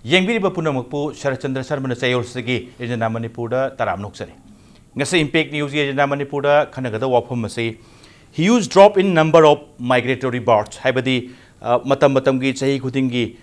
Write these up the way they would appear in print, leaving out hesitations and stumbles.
Yengbiriba Punamukpu, Sharachandra Sarmana Sayosagi, Ejana Manipura, Taram Noksari. Ngasa Impact News Ejana Manipura, Kanagada Wapumasi. Huge drop in number of migratory birds. Habadi Matambatamgi, Sahi Kutingi,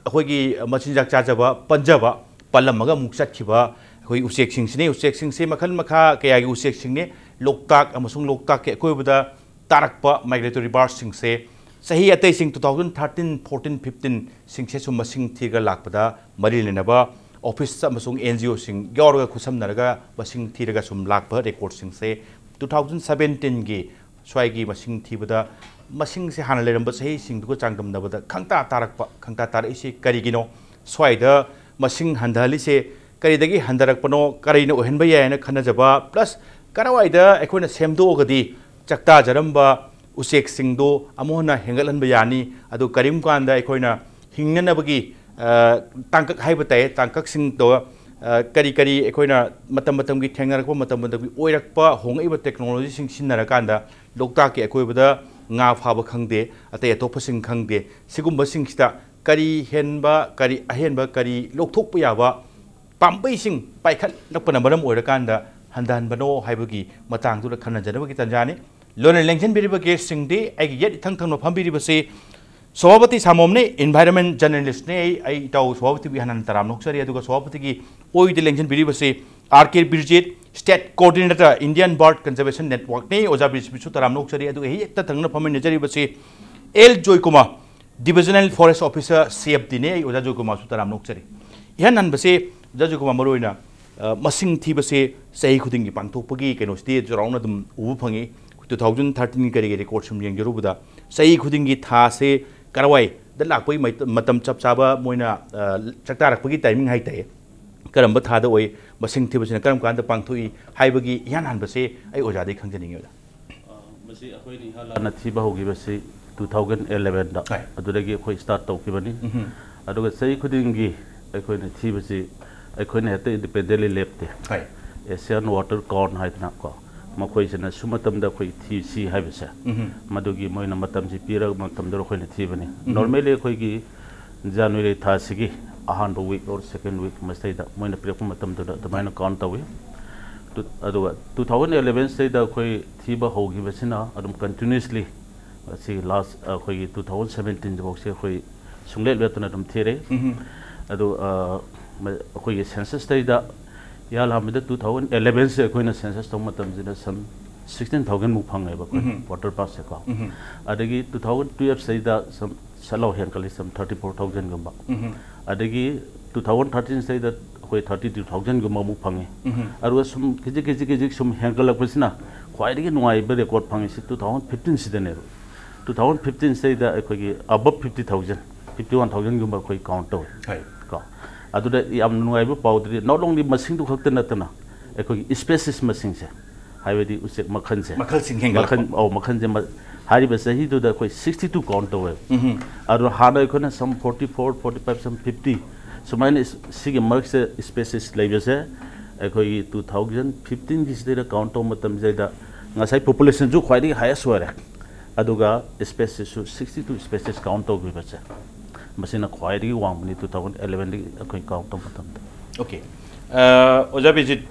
Hogi, Machinjak Chajaba, Panjaba, Palamaga Muksakiba, Hui Usexing Sine, Usexing Se Makan Maka, Kayagi Usexing, Loktak, Amasung Loktak, Kobuda, Tarakpa, migratory birds sing se. Sahi Ate sing 2013, 14, 15, sing Sesuma sing Tiga Lakpada, Marilinaba, Office Amasung NGO sing, Yorga Kusam Naraga, Basing Tiraga Sum Lakpa, record sing se. 2017 gi swai masing thibada masing se hanale ramba sahi sing du changdam dabada khangta tarakpa khangta tar isi karigino swai da masing handali se karidagi handarak pano karino ohenba yaina khanajaba plus karawai da ekhoina semdo gadi chakta jaramba usek singdo amona hengalanba yani adu karim kanda ekhoina hingnanabagi tangkak haibatai tangkak sing do kari kari ekoina matam matam ki thengarakpa matam matam ki oirakpa hongaiba technology sing sinnarakanda lokta ki ekoibada nga phaba khangde ate atopha sing khangde sigumba sing sita kari henba kari ahenba kari lokthokpa yaba pambai sing paikhat lakpana maram oirakanda handan bano haibagi matang tu khana janabagi tanjani lone lengchen biriba ke singde ai yet thang thang no phambiri base Swabati Samomne, environment journalist ne, I tau Swabati Bihanan Taram Noksari, Aduga Swabati ki Oi the Lenction Biribase, RK Bridget, State Coordinator, Indian Bird Conservation Network ne, Ozabis Taram Noksari, Adu Tatanga Pamanajari Base, L. Joykuma, Divisional Forest Officer, CFD ne, Ozajukuma Sutaram Noksari. Yanan Base, Jajukuma Moruina, Masing Tibase, Say Kudingi Pantopagi, Kano stage around them Upangi, 2013 Kari records from Yangarubuda, Say Kudingi Tase. Karawai, the Lakoi Matam Chapsaba, Moina, Chatarakagi timing high Karamba Tada way, Basing Tibus and Karam Kanda Pantui, Haibagi, Yanan Base, I Ojadi continuing. Masi Akoni Natiba who give us 2011, Aduragi start of Kibani. I do say couldn't give a coin Tibasi, I couldn't have independently left a Sian water corn height Naka. Makoisana Sumatam da Koi TC Habisa, Madugi Moina Matam Pira, Matam Dorokoni Tivani. Normally, Koigi January Tasigi, a 100 week or second week, must say that Moina Prepamatam to the minor count away. 2011 say that Koi Tiba Hogi Vasina, Adam continuously, see last Koi 2017, the box Koi Sungle Vetanadum Tere, Ado Koi census say that. Yalhamida 2011 se koina census to matam jina some 16,000 muphang eba water pass se ko adagi 2012 se da some salo henkali some 34,000 gamba adagi 2013 se da koi 32,000 gamba muphang aru sum kiji sum henkalak pasina khwaidagi nuai be record phang se 2015 se ne 2015 se da koi above 50,000 51,000 gamba koi count to Aduda yam nuaibu powdri not only masing to haktanatana a species masing se highway usek makhan se makhan sing hengal oh makhan je hariba sahi to the 62 count away adu hana ikona some 44 45 some 50 so mine is sig marks species level se ekoi 2015 this the count of matam jaida ngasai population ju khwai highest were aduga species 62 species count of bibacha Masina Quadi Wang 2011 count of Okay. Ozabijit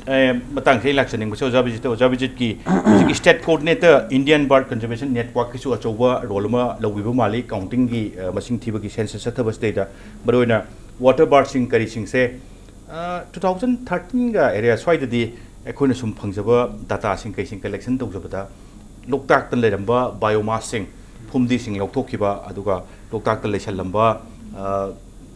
Matang election in Ozabijit ki state coordinator Indian Bird Conservation Network is over Rolma Lowibu Mali counting the Masing Tibaki census data, but water bird sing carrying say 2013 area swai the Econisum Pungsaba data sing casing collection to Zabata Loktak the Ledamba biomassing Pumdi sing Lotokiba Aduga Loktak the Leshalamba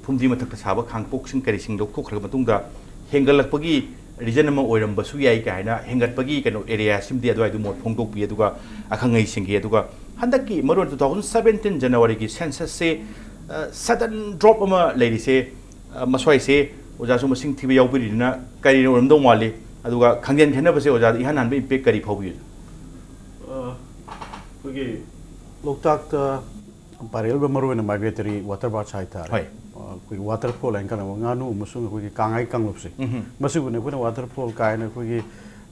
Pumdi Matak Saba Kang Poxing carrying Lokok Hengalapagi, Regenama Oram Basuya Kaina, Hengatpagi, can area simply advise to more Pongo Pieduga, Akangai Singiaduga, Handaki, Maron 2017 January census say sudden drop of a lady say, Maswai say, Ojasuma Sing TV Opirina, Karino Domali, Aduga, Kangan can never say Oja, Ihan and be Pekari Pobu. Okay, looked at Parel Maru in a migratory water bar site. Waterfall and kind of Nganu, Musung, Kangai Kangupsi. Masu, when a waterfall kind of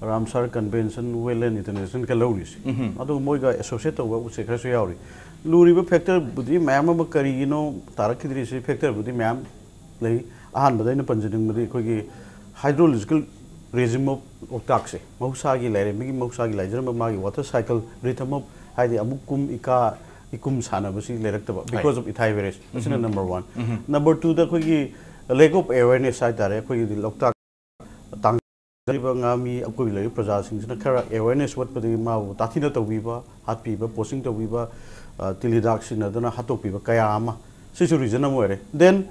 Ramsar Convention, Wellen International Calories. Ado Moiga associated with Secretary. Luriba factor, Budi, Mamma Carino, Tarakidri factor, Budi, Mam, lei ahan badai na panjading madi khoi gi hydrological regime of loktak se mausa gi lai mi mausa gi lai jar ma gi water cycle rhythm of haidi amuk kum ika ikum sana basi lerak ta because of ithai virus this is number 1 number 2 da khoi gi lack of awareness sai tare khoi gi loktak tang riba ngami akoi lai praja sing na khara awareness wat padi ma tathi na to biba hat pi ba posting to biba tilidak sin na hatok pi ba kaya ama sisu reason am were then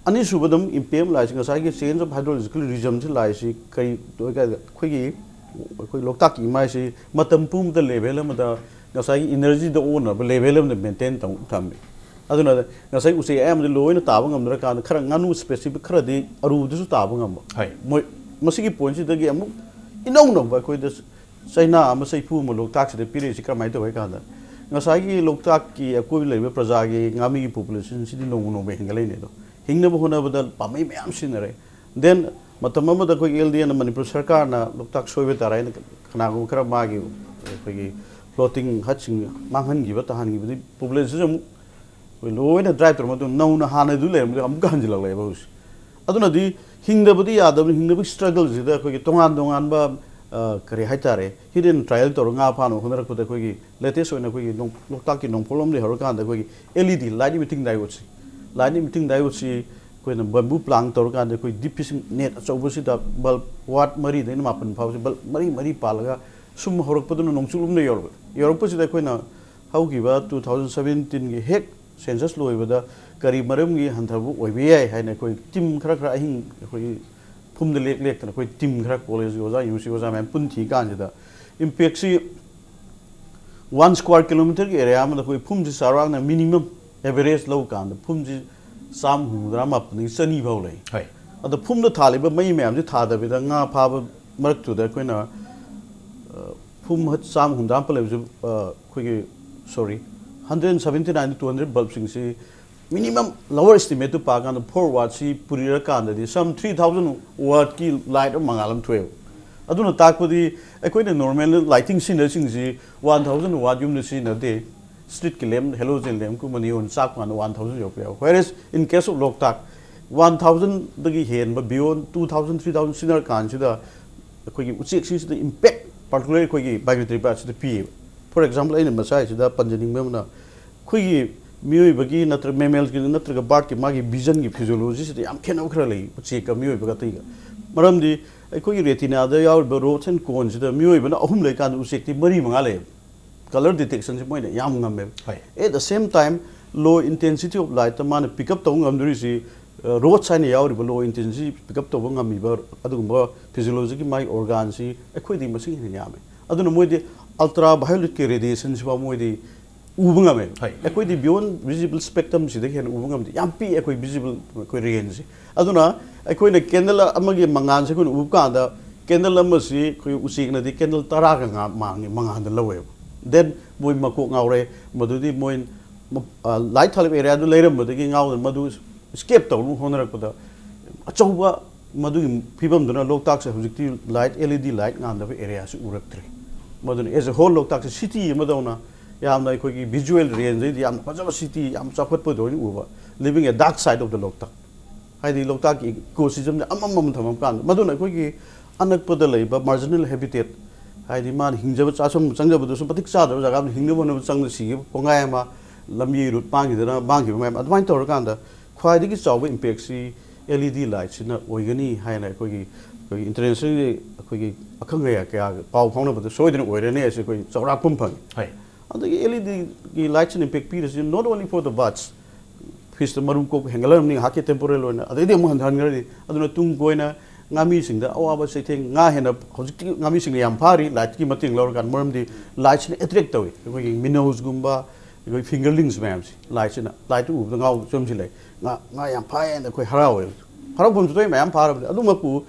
ani subadam impem lai sing sai gi change of hydrological regime ji lai si kai to ga khoi gi khoi loktak ki mai si matam pum da level ma da ngasai energy da on ba level am maintain tong tham aduna ngasai usi am de loina ta ba ngam ra ka khara nganu specific khara di aru du su ta ba ngam hai moi masigi point si da gi amu inong nong ba khoi da China ama sai pu mo loktak se pire si kramai to ka da ngasai gi loktak ki akoi lebe praja gi ngami gi population si di nong no be hingalai ne do hingna bo hona badal pamai myam sin re then matam ma da khoi LDN Manipur sarkar na loktak soibe tarai na khana go khara ma gi khoi gi floating hatching manghan gi ba tahan gi bi population jam we loina drive to ma no na hana du le am gan ji lag le ba us aduna di hingda budi yadam hingda bi struggle ji da khoi gi tongan tongan ba kare haitare hidden trial to nga phano honara ko da khoi gi latest oina khoi gi loktak ki nong problem le hor kan da khoi gi LED light meeting dai wochi light meeting dai wochi khoi na bamboo plank to kan da khoi deep fishing net achau si da bulb watt mari da ma pan phau si bulb mari palaga sum horok padun nong chulum ne yorok pa si da khoi na hau gi ba 2017 gi hek census loi ba da kari maram gi hanthabu oibe ai haina khoi tim khara khara ahing khoi phum de lek ta khoi tim khara college oja UC oja man pun thi kan da impact si 1 square kilometer ki area ma khoi phum ji sarang na minimum average low kan da phum ji sam hu drama ni sani bau lai hai ada phum da thali ba mai myam ji tha da be da nga pha ba marak tu da khoi na phum hat sam hu dam pale ju khoi gi sorry 179 to 200 bulb sing si minimum lower estimate to pagan the 4 watt si purira kan da some 3000 watt ki light mangalam 12 aduna takpudi ekoi na normal lighting sin sing si 1000 watt yum si na de street ki lem halogen lem ku mani on sak man 1000 yo pe whereas in case of loktak 1000 dagi hen ba beyond 2000 3000 sinar kan si da ekoi gi uchik si the impact particularly ekoi gi migratory birds the p for example in masai si da panjaning me na khoi gi mioi bagi natra mammals gi natra ga bird ki magi vision gi physiology si am khen okhra lei check ka mioi baga tai ga maram di ekoi gi retina da yaw ba rods and cones si da mioi bana ahum lei kan usek ti mari manga le color detection si moi na yam ngam me at the same time low intensity of light man pick up to ngam duri si road sign yaw ri low intensity pick up to ngam mi ba adugumba physiology ki mai organ si ekoi di masing ni yam aduna moi di ultraviolet ki radiation si ba moi di ubunga me ekoi di beyond visible spectrum si de hen ubunga me yam pi ekoi visible ekoi range aduna ekoi na candle amagi mangan se kun ubka da candle am si khoi usik na di candle tara ka nga mangan da lawe then moi mako ngaure madu di moi light thalip area du leiram madu gi ngau madu escape to lu honara ko da achauba madu gi phibam duna loktak se hujikti light LED light ngan da area su urak tri madu as a whole loktak se city madona yamna khoi gi visual range di yam pajaba city yam chaphat po doi uba living a dark side of the loktak haidi loktak ecosystem amam thamam kan maduna khoi gi anak pada leiba marginal habitat haidi man hingjaba chasum changjaba du patik cha da jaga hingnaba no chang si pongai ma lamyi rut pang gi da bang gi ma advain tor kan da khwai di gi chaw impact si LED light sina oigani haina khoi gi international khoi gi akhang ya kya pau phang na ba soidin oire ne se khoi chawra pum phang hai and the LED ki lights and impact periods not only for the birds fish the marum ko hengalam ni haki temporal one ade de mo han ngari aduna tung goina ngami sing da awa ba se thing nga hena hojik ngami sing yam phari light ki mating lor kan maram di lights ni attract tawi ko gi minnows gumba ko fingerlings ma'am lights na light u ngau chom si lai nga yam phai and ko haraw haraw bom toi ma'am phar adu ma ku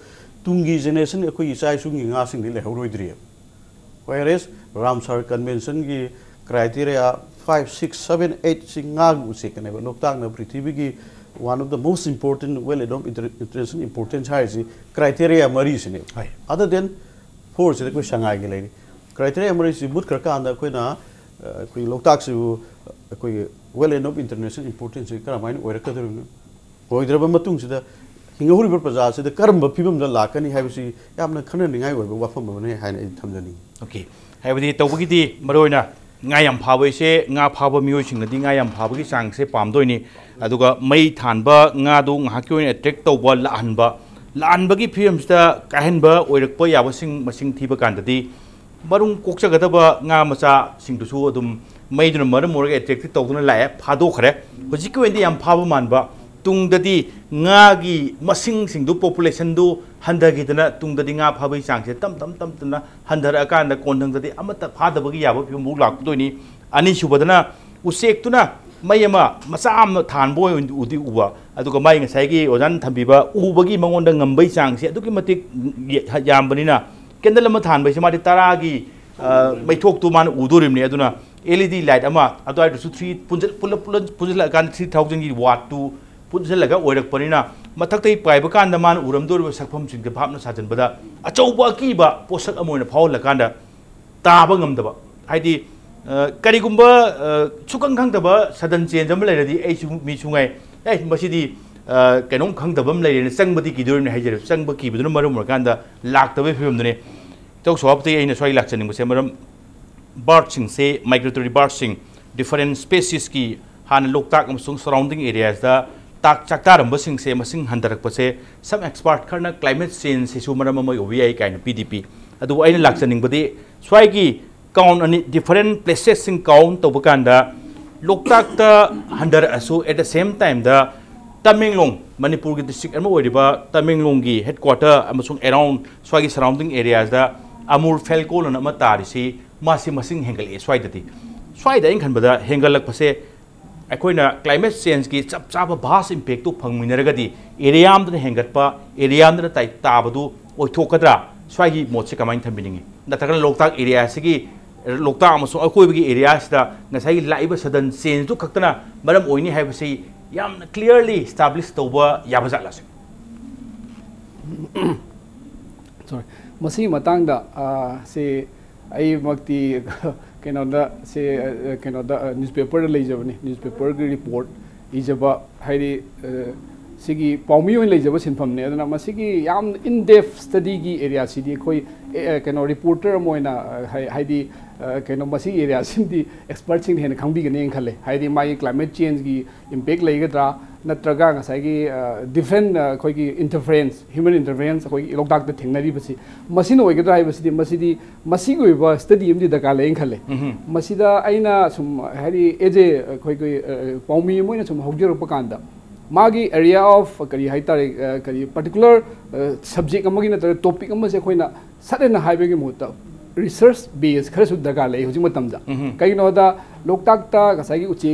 tungi generation ko gi sai sung nga sing ni le horoi dri whereas Ramsar convention gi criteria 5, 6, 7, 8 singag usik ne loktak na prithvi ki one of the most important well adopted international important hai criteria mari sine other than 4 se ko shangai gi lai criteria mari si but kar ka anda ko na ko loktak su ko well adopted international importance kara main oira ka होइद्रबा मतुंगसिदा हिंगहुरिबा प्रजासिदा करम फिबमदा लाकनी हाइबसि यामना खननिङाइ ओइबा वाफम बने हाइना थमजनि okay हाइबदि तौबगिदि मरोइना nga yam phaba ise nga phaba mioi sing di nga yam phaba gi chang se pamdoi ni aduga mai thanba nga du nga ki oin attack tawba lanba gi film sta kahenba oirakpa yaba sing masing thiba kandadi marung kokchagadaba nga macha sing du su adum mai du mar mor ga attack tawduna lae phado khare hojik ko endi yam phaba manba tungdadi nga gi masing sing du population du handagi dana tungdadi nga phaba chang se tam tana handara kan da kondang dadi amata phadaba gi yaba film lak doi ni ani subadana usek tuna mayama masam than boy udi uba aduga mai ngai gi ojan thambiba ubagi mangonda ngambai chang se adugi matik yambanina kendal ma than bai se mari tara gi mai thok tu man udorimni aduna LED light ama adai su 3 punjal kan 3000 gi watt tu punjal laga oirak panina mathak tai pai ba kan da man uram dor sakpham sing ga phapna sajan bada achauba ki ba posak amoina phawla kan da taba ngamdaba haidi karigumba chukang khangdaba sadan chen jam lairadi ai chu mi chungai ai masidi kainom khangdabam lairene changbadi ki dorne haijere changba ki buduna marum kanda laktabe film dune tok swapti aina swai lakchaning se maram bird sing se migratory bird sing different species ki han loktak amsung surrounding areas da tak chaktaram basing se masing handarak pase some expert kharna climate change se su maram amoi obi ai kaina PDP adu aina lakchaning badi swai ki count ani different places sing count to bakanda loktak ta handar asu at the same time da Tamenglong Manipur gi district ama oiriba Tamenglong gi headquarter amasung around swagi surrounding areas da amur felkol na ma tarisi masi masing hengal e swai dati swai da in khanbada hengal lak phase akoina climate change ki chap chap bhas impact tu phangminaragadi area am da hengatpa area am da tai tabadu oithokadra swai gi motse kamain thambiningi natagala loktak area sigi loktak amasung akoibagi area sida ngasai laiba sadan change tu khaktana maram oini haibasi yamna clearly established toba yabazala se sorry masi matang da se ai makti keno da se keno da newspaper le jabani newspaper gi report ijaba hairi sigi paumi oin le jaba sinfam ne adana masigi yam in depth study gi area sidi koi keno reporter moina haidi keno masi area sindi expert sing hen khangbi gane khale haidi mai climate change gi impact leigadra natraga ngasai gi different koi gi interference human interference koi lokdak da thengnari basi masino oigadra hai basi masidi masi goi ba study imdi daka lein khale masida aina sum haidi eje koi koi paumi moina sum hogjer pakanda magi area of kari haitare kari particular subject amagi na topic amase koina sadena haibegi muta research base khara su daga lei hoji matamda kai no da loktak ta gasai gi uchi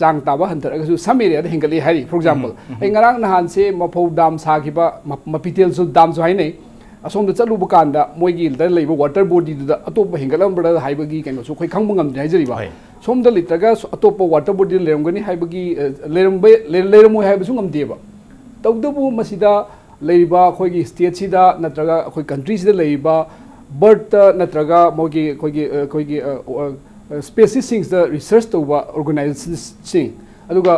chang ta ba hantar ga su some area da hengali hari for example ai ngarang na han se mafau dam sa gi ba mapitel su dam su hai nei asom da chalu bukanda moi gi da leiba water body da atop hengalam bada haibegi kaino su khoi khangbu ngam jai jari ba som da litraga atop water body lerumgani haibegi lerumoi haibasu ngamde ba tawdabu masida leiba khoi gi state sida natraga khoi country sida leiba bird natraga mogi khoi gi species things the research to organizations sing aduga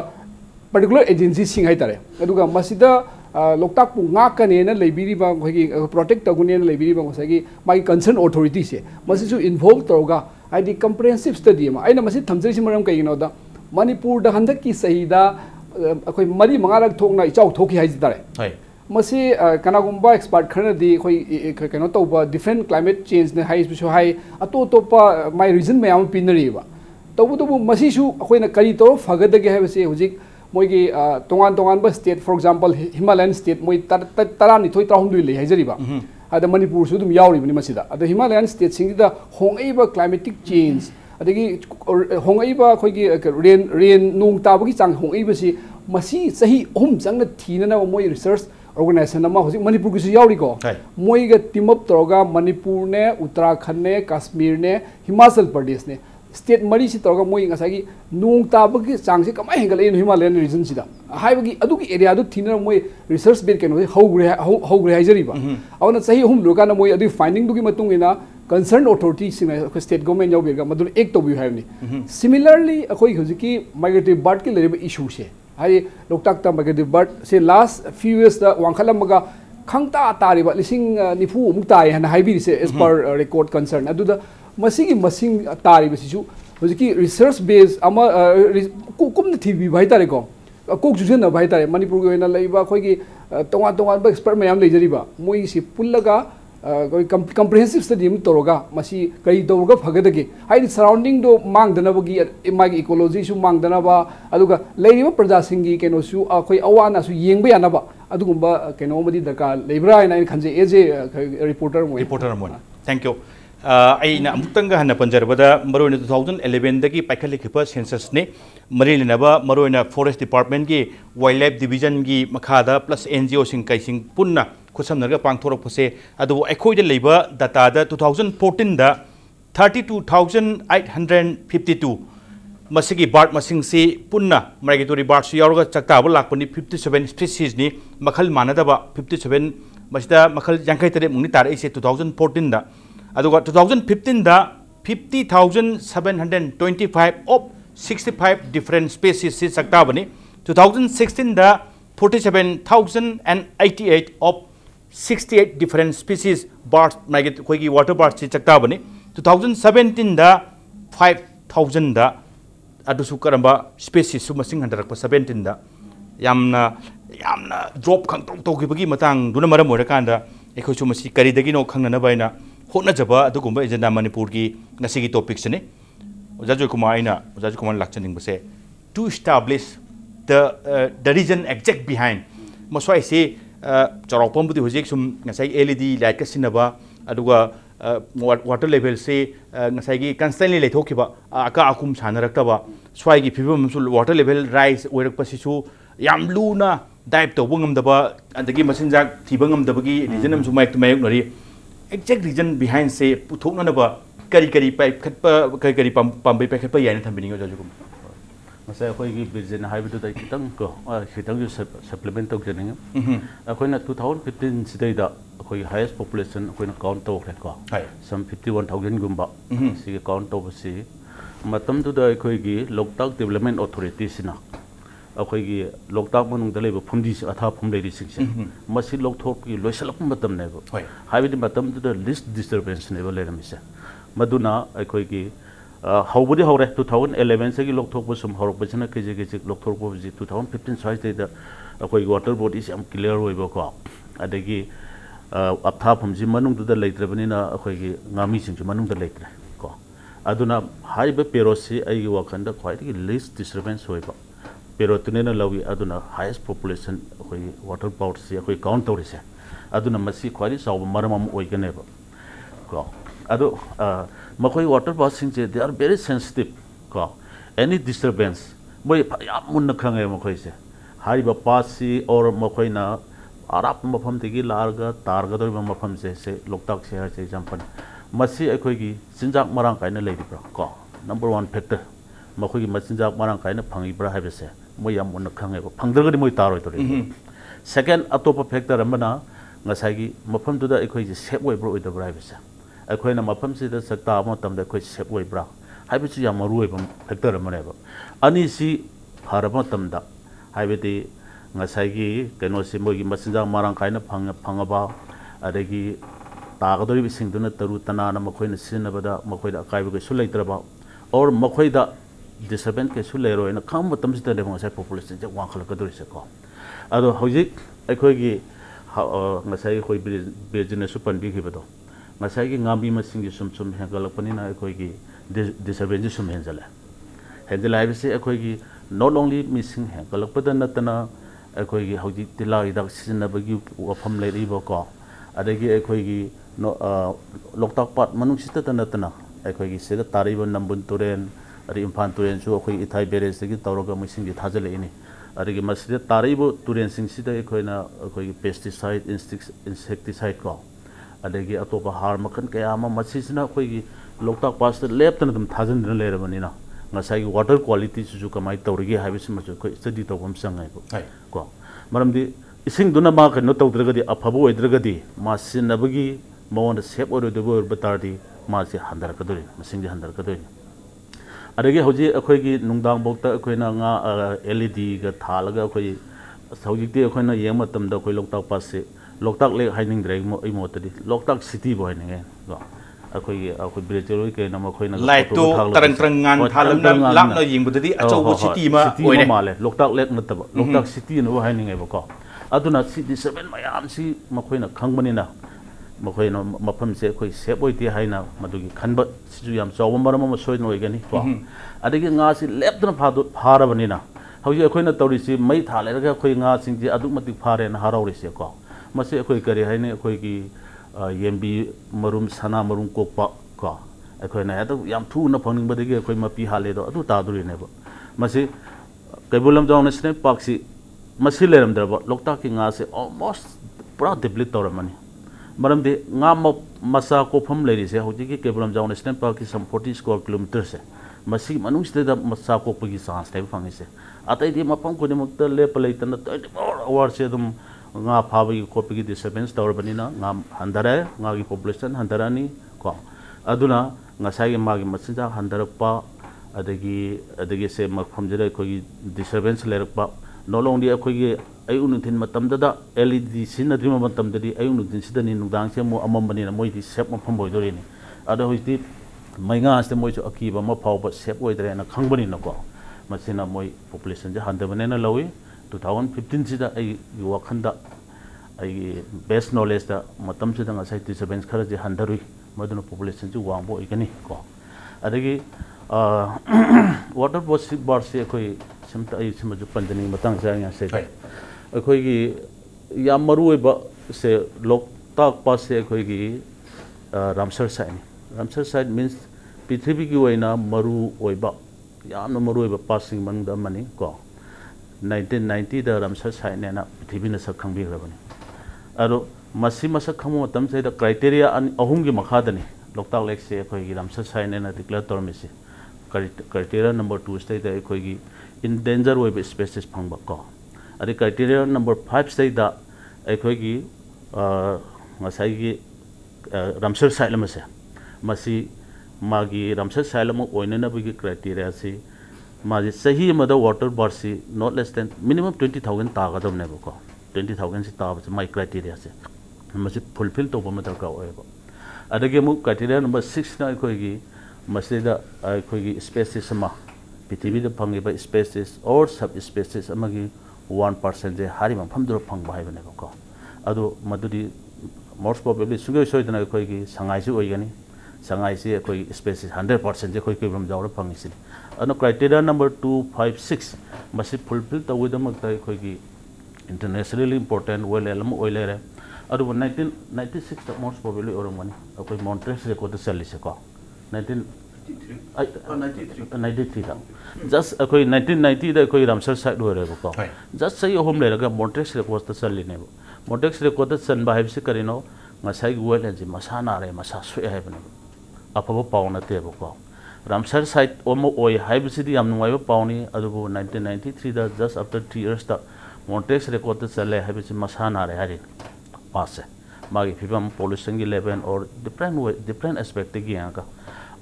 particular agency sing hai tare aduga masida loktak pu nga kane na leibiri ba khoi gi protect tagune na leibiri ba masagi mai concern authority se masisu involve toga haidi comprehensive study ma aina masi thamjai si maram kai no da manipur da handak ki sahida akhoi mari mangarak thokna ichau thoki hai tare hai masi kanagumba expert khana di khoi kano toba different climate change ne hai su hai ato topa my reason me am pinari ba tobu masi su khoi na kari to fagadage hai base hujik moi gi tongan ba state for example Himalayan state moi tarani thoi trahumdui le hai jari ba ada manipur su dum yauri bani masida ada Himalayan state sing da hongai ba climatic change adagi hongai ba khoi gi rain nung ta ba gi chang hongai ba si masi sahi chang na thina na moi research organization nama hoji manipur ki yauri ko moi ga team up toga manipur ne uttarakhand ne kashmir ne himachal pradesh ne state mari si toga moi ngasagi nung tabag chang se kamai hengal in Himalayan region sida haibagi adugi area du thina moi research bed keno hogre hajari ba awna sahi hum loka na moi adu finding du gi matung ina concerned authority sing state government yaw berga madun ek to bi haibni similarly akoi hoji ki migratory bird ki leriba issue se हाई Loktak migratory bird से last few years वांखलमगा खंगता तारिबा लिसिंग निफु मुक ताय हना हाइबिरिसे एज पर रिकॉर्ड कंसर्न अदुदा मसिगी मसिंग तारिबसिसु होजिकी रिसर्च बेस अमा कुकुम थीबी भाई तारे को कोक जुजन भाई तारे मणिपुर गोइना लइबा खोगी तोंगा तोंगा एक्सपर्ट मयाम लेजरिबा मोई सि पुल्लगा कोई कंप्रिहेंसिव स्टडी हम तोरगा मसी कई तोरगा फगदगे हाई सराउंडिंग दो मांगदनबगी मागी इकोलॉजी सु मांगदनबा अदुगा लेरिबा प्रजा सिंगी केनो सु अखोई अवाना सु येंबा यानबा अदुगुंबा केनो मदी दरकार लेब्रा हाइना खंजे एज ए रिपोर्टर मोय थैंक यू अना अमुतंग हन पंजरबदा मरोइन 2011 दगी पाइखलिखिपा सेंसस ने मरीलिनबा मरोइन फॉरेस्ट डिपार्टमेंट की वाइल्ड लाइफ डिवीजन की मखादा प्लस एनजीओ सिंग कैसिंग पुन्ना खुसमनरगा पांगथोरपसे अदु अखोइद लेबा डाटा दा 2014 दा 32852 मसिगी बर्ड मसिंग से पुन्ना माइग्रेटरी बर्ड से यावरगा चक्ताब लाकपनि 57 स्पीसीज नि मखल मानदबा 57 मसिदा मखल यांखै तरे मुंगनि तार इसे 2014 दा अदुगा 2015 दा 50,725 ऑफ 65 डिफरेंट स्पीसीज से चक्ताबनि 2016 दा 47,088 of 68 different species birds migrate कोई वाटर बर्ड्स से चक्ताबनि 2017 दा 5,000 दा अदुसु करंबा स्पीसीज सु मसिंग हंदरक 17 दा यामना ड्रॉप खंग तोगिबगी मतंग दुना मरम ओरकांदा एखोसु मसि करिदगिनो खंगना बायना होटनाजब अदुगुंबा एजेंडा मणिपुर की नसीगी टॉपिक्स ने ओजा जॉय कुमार लाक्चनिंग बसे to establish the reason exact behind मसवाई से चौरापमबुदी हुजिक सुम ngasai LED लाइट का सिनबा अदुगा वाटर लेवल से ngasai की कंस्टेंटली लेथोखिबा आका आकुम सानरक्तबा स्वाई की फिबम वाटर लेवल राइज ओरकपसिसु याम लूना डाइव तौब ngमदबा अदगी मसिनजाक थिबा ngमदबगी रीजन अमसु माइक मायोकनरी एक्जेक्ट रीजन बिहाइंड से पुथोकनबा करी पाइप खतपा करी पाम्बे पाइखतपा याने थंबिनिगो जाजुगुम मसे अखोई बिजन हाइबदुदा खितंग को खितंग सप्लीमेंट तौजनिंग अखोइना 2015 सिदैदा अखोई हाईएस्ट पॉपुलेशन अखोइना काउंट तौखरे को सम 51,000 गुंबा सिगे काउंट तौबसी मतमदुदा अखोइगी लोकताक डेवलपमेंट अथॉरिटी सिना अखोइगी लोकताक मनुंग दलेबो फुंदी अथा फुम लेरि सिंसे मसि लोकथोकि लोइसलक मतम नेबो हाइबदि मतमदुदा लिस्ट डिस्टर्बेंस नेबो लेरमिसे मदुना अखोइगी हौबुदी हौरे 2011 से लोकथोकबो सुम हौरकबसना केजे केजे लोकथोकबो 2015 साइज अखोइ वाटर बॉडीज याम क्लियर होइबो को अदगी अपथा फमजी मनुंगदुदा लेत्रबनिना अखोइगी गामी सिंगसु मनुंगदा लेत्रे को अदुना हाइबे पेरोसी आइगी वखंदा ख्वाइदगी लिस्ट डिस्टर्बेंस होइबो पेरोतनेना लवी अदुना हाईएस्ट पॉपुलेशन अखोइ वाटर बॉड से अखोइ काउंट तौरिसे अदुना मसी ख्वाइदि साव मरमम ओइगनेबो को अदु मखोई वाटर बॉसिंग से दे आर वेरी सेंसिटिव को एनी डिस्टर्बेंस मोय याम मुन्न खंगे मखोई से हाइबा पासी और मखोइना आराप मफम तिगी लारगा तारगा दोइ मफम से लोकताक शहर से एग्जांपल मसी अखोइगी सिंजाक मरांग काइना लेदिब्रा को नंबर 1 फैक्टर मखोइगी मसिंजाक मरांग काइना फंगिब्रा हाइबसे मोय याम मुन्न खंगे फंगदरगदि मोय तारोय तोरि सेकंड अतोप फैक्टर अमना ngसाइगी मफम दुदा अखोइगी सेफ ओइब्रो ओइदब्रा हाइबसे अखोइना मफम से सक्ता मतमदा अखोइ सेफ ओइब्रा हाइबसु याम मरुइब फैक्टर अमनेबा अनि सि फरब मतमदा हाइबदि ngसाइगी केनोसि मोगी मसिंजा मारांग काइना फंगबा अदगी तागदोरि बिसिंगदुना तरु तनाना मखोइना सिनबदा मखोइदा अकाइबगे सु लेत्रबा और मखोइदा डिस्टर्बेंस के सु लेरोइना खम मतमसिदा ने ngसाइ पॉपुलेशन जे वाखलकदोरिसे को अदो हौजिक अखोइगी ngसाइ खोइ बिजनेस पनबिखिबदो ngसाइगी ngabi masinggi sum hengalapani अखोइगी डिस्टर्बेंस सुम हेंजल हाइबसे अखोइगी नॉट ओनली मिसिंग हेंगलपदा नतना अखोइगी हौजी तिला इदाक सिजनबगी वफम लेरिबो को अदगी अखोइगी लोकताक पाट मनुसित नतना अखोइगी सेदा तारिबो नंबुन तुरेन अरि इम्फान तुरेन सु अखोइ इथाइ बेरेसगी तौरगा मिसिंगी थाजलेइनी अदगी मसिदा तारिबो तुरेन सिंगसिदा अखोइना अखोइगी पेस्टिसाइड इंसेक्टिसाइड को अदगी अतोपा हार मखन कया अमा मसिसना अखोइगी लोकताक पास लेपतना दम थाजनदना लेरबनिना ngसाइ वाटर क्वालिटी सु कमाइ तौरगी हाइबस मसु को स्टडी तौबम संगाइबो को मरमदि इसिंग दुना मा कनो तौद्रगदि अफबो ओइद्रगदि मा सिनबगी मौन सेप ओरदबो बतारदि मा से हंदर कदोरि मसिंग हंदर कदोरि अदगी हौजी अखोइगी नुंगदांग बोक्ता अखोइना nga LED ga thalaga अखोइ हौजिते अखोइना येंग मतमदा अखोइ लोकताक पासे लोकताक लेक हाइनिंग ड्राइव मो इ मोतदी लोकताक सिटी बो हाइनिंग को अखोइ ब्रिजेरोइ के नम अखोइना लाइट तो तरंग तरंग ngan thalamna lapna yingbudadi achau city ma oine male Loktak lake नतब लोकताक सिटी नो हाइनिंग एबो को अदुना सिटी 7 मयाम सी मखोइना खंगबनिना मखोइना मफम से अखोइ सेफ ओइते हाइना मदुगी खनब सिजु याम चौब मरम म सोइन ओइगनी को अदगी nga si lepdna pharabnina hauji अखोइना तौरिसि मै थालेरगा अखोइ nga सिंगि अदुमति फारेन हाराउरिसे को मसे अखोइ करि हाइने अखोइगी येंबी मरुम सना मरुम कोपा को अखोइना याद याम थुना फंगबदगी अखोइ मपि हालेदो अदु तादुरिनेबो मसे कैबुलम जाउ नेशनल पार्क सि मसे लेरमदरबो लोकताक की nga से ऑलमोस्ट पूरा डिप्लीट तौरमनी मरमदे nga मसा कोफम लेरिसे हौजी की कैबुलम जाउ नेशनल पार्क की सम 40 स्क्वायर किलोमीटर से मसी मनुष्यदा मसा कोपगी चांस लेब फंगिसे अतैदि मफम कुनिमुक्त लेप लेतन 24 आवर से दम nga फाबगी कोपगी डिस्टर्बेंस तौरबनिना nga हंदरे nga की पॉपुलेशन हंदरानी को अदुना ngasai मागी मसिजा हंदरपा अदगी से मफम जरे कोई डिस्टर्बेंस लेरपा नोलोंग दि अखोगी अयु नुथिन मतमददा LED सिनद्रि मतमददि अयु नुथिन सिदनि नुदांग से मो अममबनि न मोइदि सेप मफम बोइदोरिनि अदो होइदि मैंगा आस्ते मोइसो अकीबा म फावबा सेप ओइदरे न खंगबनि नको मसिना मोइ पॉपुलेशन जे हंदबने न लवी 2015 सिदा अय वखंदा अय बेस्ट नॉलेज दा मतम सिदा ngasai डिस्टर्बेंस खरा जे हंदरुइ मदुन पॉपुलेशन जे वांबो ओइगनि को अदगी वाटर बॉर्ड से कोई समता अय समजु पंदनी मतंग जाया से अखोइगी याम मरुइबा से लोकताक पास से अखोइगी रामसर साइड मीन्स पृथ्वी की ओइना मरु ओइबा याम मरु ओइबा पासिंग मंगदा मनी को 1990 दा रामसर साइड नेना पृथ्वी न सक खंबिग्रबनी अरो मसी मसक खमो तम से द क्राइटेरिया अहुम की मखादनी लोकताक लेक से अखोइगी रामसर साइड नेना डिक्लेयर तोरमिसे क्राइटेरिया नंबर 2 स्टे दा अखोइगी इंडेंजर ओइबा स्पीशीज फंगबा को अरे क्राइटेरिया नंबर 5 स्टे दा अखोइगी ngasai ramsar साइड लमसे मसी मागी रामसर साइलम ओइनना बगी क्राइटेरिया से माजी सही मद वाटर बॉर्ड से नॉट लेस देन मिनिमम 20,000 तागदम नेबको 20,000 से ताब माय क्राइटेरिया से मसी फुलफिल तो बम दरका ओएबो अदगे मु क्राइटेरिया नंबर 6 ना कोइगी मसीदा कोइगी स्पेसीज मा पृथ्वी द फंगिबा स्पेसीज और सब स्पेसीज अमगी 1% जे हारिम फमदुर फंगबा हाइबनेबको अदो मदुदी मोस्ट प्रोबेबली सुगे सोइदना कोइगी संगाइसु ओइगनी संगाई से कोई स्पेसीज 100% जे कोई केबम जावरा फंगिसिन अनो क्राइटेरिया नंबर 2 5 6 मसी फुलफिल तवदमकता कोइगी इंटरनेशनली इंपोर्टेंट वेल एलम ओइलेरे अदु 1996 ता मोस्ट प्रोबेबली ओरमनी कोई मॉन्ट्रेस रिकॉर्ड चलिसे को 1993 दा जस्ट कोई 1990 दा कोई रामसर साइड होरेबो को जस्ट सही होम लेरगा मॉन्ट्रेस रिकॉर्ड ता चलिनेबो मॉन्ट्रेस रिकॉर्ड चन बाइबसे करिनो ngasai वेल एनजी मसा नारे मसा सुए हाइबने अफब पाउ नतेबो को रामसर साइड ओमो ओय हाइबसिदि याम नुवाइबो पाउनी अदुबो 1993 दा जस्ट आफ्टर 3 इयर्स दा मॉन्ट्रेस रिकॉर्ड चले हाइबसि मसा नारे हारि पास है मागी फिबम पोल्यूशन की लेवल और डिफरेंट एस्पेक्ट की याका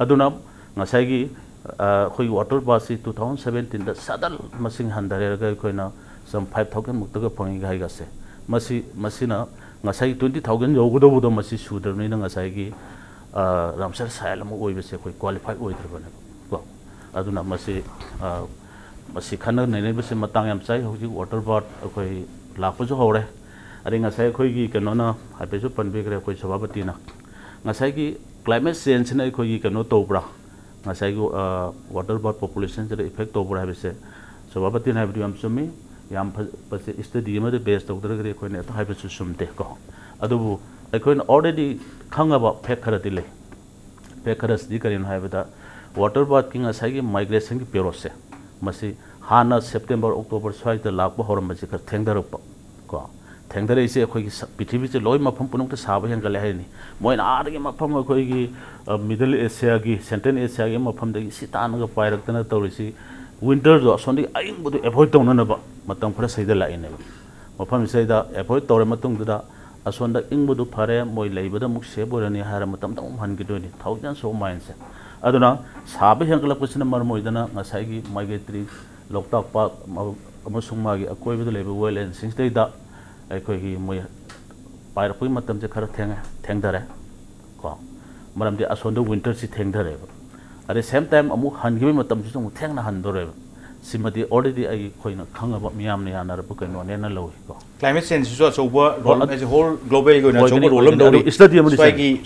अदुना ngasai gi khoi water basi 2017 da sadal masing handare ga koina some 5,000 mukta ga pangi ga ga se masina ngasai 20,000 yogodo bodo masi suder ni ngasai gi ramsar sail mo oi bese koi qualify oi drbane ko aduna masi khana nei bese matang yam chai hoji water board koi lakpo jo hore ari ngasai khoi gi kano na hape jo panbe gre koi sabapati na ngasai gi climate change na khoi gi kano tobra ngasai gi water board population je effect tobra bese sabapati na bi am sumi yam pase study ma de base tawdra gre koi ne to hape su sumte ko adubu अखोन already खंगब फेक खरती ले फेक खरस दी करिन हाइबदा वाटर बॉर्ड की ngasai माइग्रेशन की पेरोसे मसी हाना सेप्टेम्बर अक्टोबर स्वाइ द लाख हरम मसी ख थेंगदरप को थेंगदर इसे अखोई पृथ्वी से लोय मफम पुनुक साब हेंगले हाइनी मोइन आदगी मफम अखोई की मिडल एशिया की सेंट्रल एशिया की मफम दगी सितान ग पाइरक्तना तौरिसी विंटर जो सोंदी आइंग बदु एवॉइड तौननब मतम खरा सैदा लाइने मफम सैदा एवॉइड तौरे मतुंगदा असोंदा इंगबदु फारे मोय लेबदा मुक सेबोरनी हारा मतम तम हनगिदोनी थाउजेंड्स ऑफ माइंस aduna sabe hengla kusina marmoidana ngasai migratory loktak park amasung magi akoi bidu lebe wetland sing da akoi gi moi pair pui matam je khara thengdare ko maram di asondo winter si thengdare at the same time amu han gi matam su mu thengna han dore simadi already ai khoina khanga ba miyam ne anar bu kaino ne na lowi ko climate change is also role as a whole global go na so role am dori stadium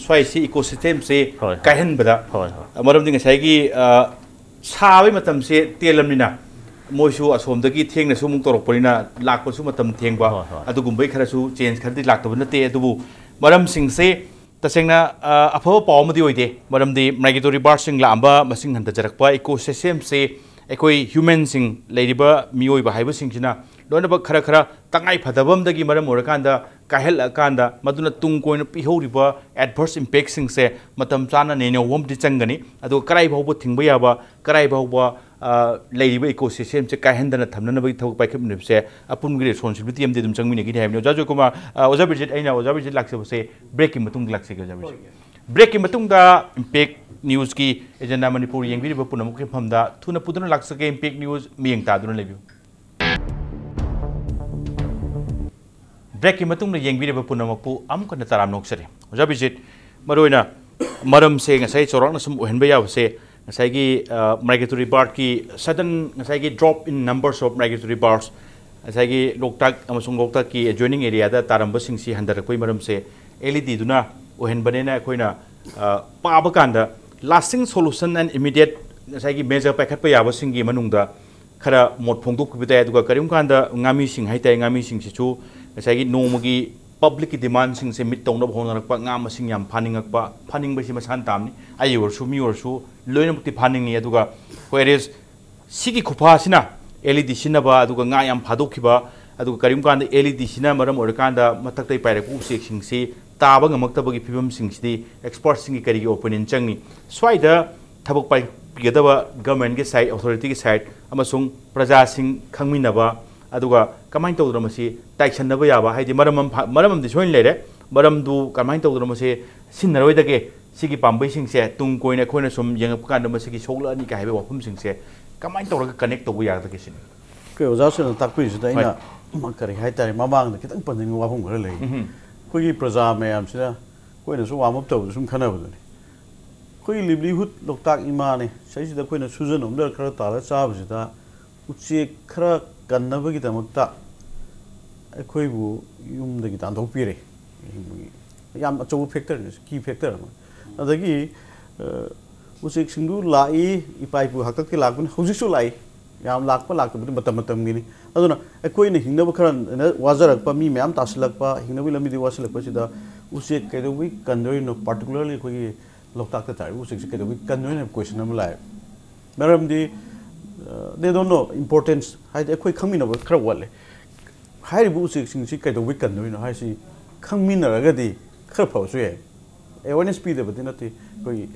swai si ecosystem se kahen bada maram ding sai gi sabai matam se telam ni na moisu asom dagi theng na sumung torok polina lak pa su matam theng ba adu gumbai khara su change khadi lak to na te adu maram sing se tasengna apho paw madi oide maram di migratory birds sing la amba masing han ta jarak pa ecosystem se ekoi human sing leiba mioi ba haiba sing sina loina ba khara khara tangai phadabam dagi maram orakanda kahel akanda maduna tung koina pihoriba adverse impact sing se matam chana ne ne wom di changani adu karai bhawba thingba yaba karai bhawba leiba ecosystem se kahendana thamna ba thok pai khim se apun gre responsibility am de dum changmi ne gi haim no jajo kuma oja budget aina oja budget lakse se break ki matung lakse ga jabi break ki matung da impact news ki agenda manipur yengbi ba punam ke phamda thuna puduna lakse ke impact news miyeng ta duna lebi break ki matung da yengbi ba punam pu am kana taram noksare oja budget maroina maram se ngasai chorok na sum ohenba ya se ngasai gi migratory bird ki sudden ngasai gi drop in numbers of migratory birds ngasai gi loktak amasung loktak ki adjoining area da taramba singsi handarak poi maram se LED duna ohenbane na koina paaba kanda lasting solution and immediate ngasai gi major packet pa yaba singi manungda khara mot phongdok ku bitai aduga karim kanda ngami sing haitai ngami sing si chu ngasai gi nomagi public demand sing se mit tongna bhona rakpa ngam sing yam phaningakpa phaning ba si masan tamni ai or su mi or su loina mukti phaning ni aduga whereas sigi khupa sina LED sina ba aduga nga yam phadokhiba aduga karim kanda LED sina maram or kanda matak tai paire ku sek sing si taba ngamakta bagi phibam sing si expert sing ki kari opinion changni swaida thabok pai pigada government ge side authority ge side amasung praja sing khangminaba aduga kamain tawdramasi taichanaba yaba haidi maram di soin lere maram du kamain tawdramasi sinaroi dage sigi pambai sing se tung koina khoina sum yengap kan dama sigi sogla ni ka hebe wapum sing se kamain tawra connect to ya dage sin ke oja sen takpi su da ina makari hai tare mamang da kitang panding wapum gar lei koi praja me am sina koina su wamap taw sum khana bu ni koi livelihood loktak ima ne sai sida koina sujan om da khara tala cha bu sida uchi khara kannabagi damakta akhoi bu yum dagi tandok pire yam achu factor key factor adagi usik singdu lai ipai bu hakak ki lagun hojik su lai yam lakpa lakta bu matam matam gini aduna akhoi ne hingna bu kharan wajarak pa mi myam taslak pa hingna bi lami di waslak pa sida usik kedo bi kandoi no particularly khoi loktak ta tai usik kedo bi kandoi ne question am lai maram di they don't know importance hai de khoi khangmin ba khara wale hai bu sing sing si kai do week kan no hai si khangmin ra ga di khara phau su ye awareness pi de ba din ati koi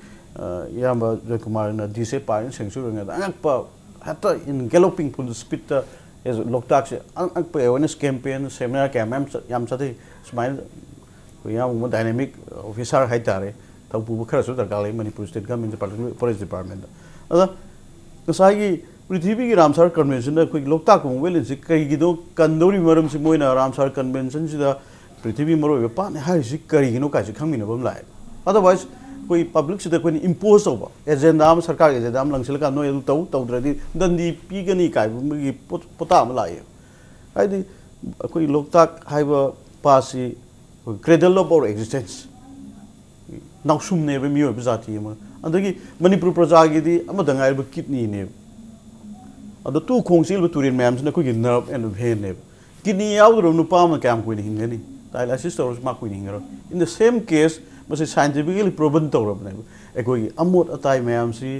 yamba Joy Kumar na dise pa in seng su nga angak pa hata in galloping full speed ta as loktak se angak pa awareness campaign seminar cam yam sa thi smile ko yam mo dynamic officer hai tare ta bu khara su dar galai Manipur state government forest department ada ngasai पृथ्वी की Ramsar convention कोई Loktak mobile से कई गिदो कंदोरी मरम से Moina Ramsar convention से पृथ्वी मरो vapour ने हाय से कई गिनो का से खंगमिन बम लाए अदरवाइज कोई पब्लिक से कोई इंपोज होबा एजेंडा में सरकार के एजेंडा में लंगसल का नो यदु तौ तौद्रदी दंदी पीगनी काय की पोता में लाए हाइदी कोई लोकताक हाइबा पासी क्रेडल ऑफ आवर एक्जिस्टेंस नाउसुम ने बे मियो जाति म अदगी मणिपुर प्रजा की दी अमदंगाय ब किडनी ने अदो तू खोंगसिल ब तुरिन मैम से कोई नर्व एंड भेन ने किडनी यावदरो नुपा म काम कोई हिंगनी डायलिसिस तौर मा कोई हिंगरो इन द सेम केस मसे साइंटिफिकली प्रूवन तौरब ने एकोई अमोट अताई मैम सी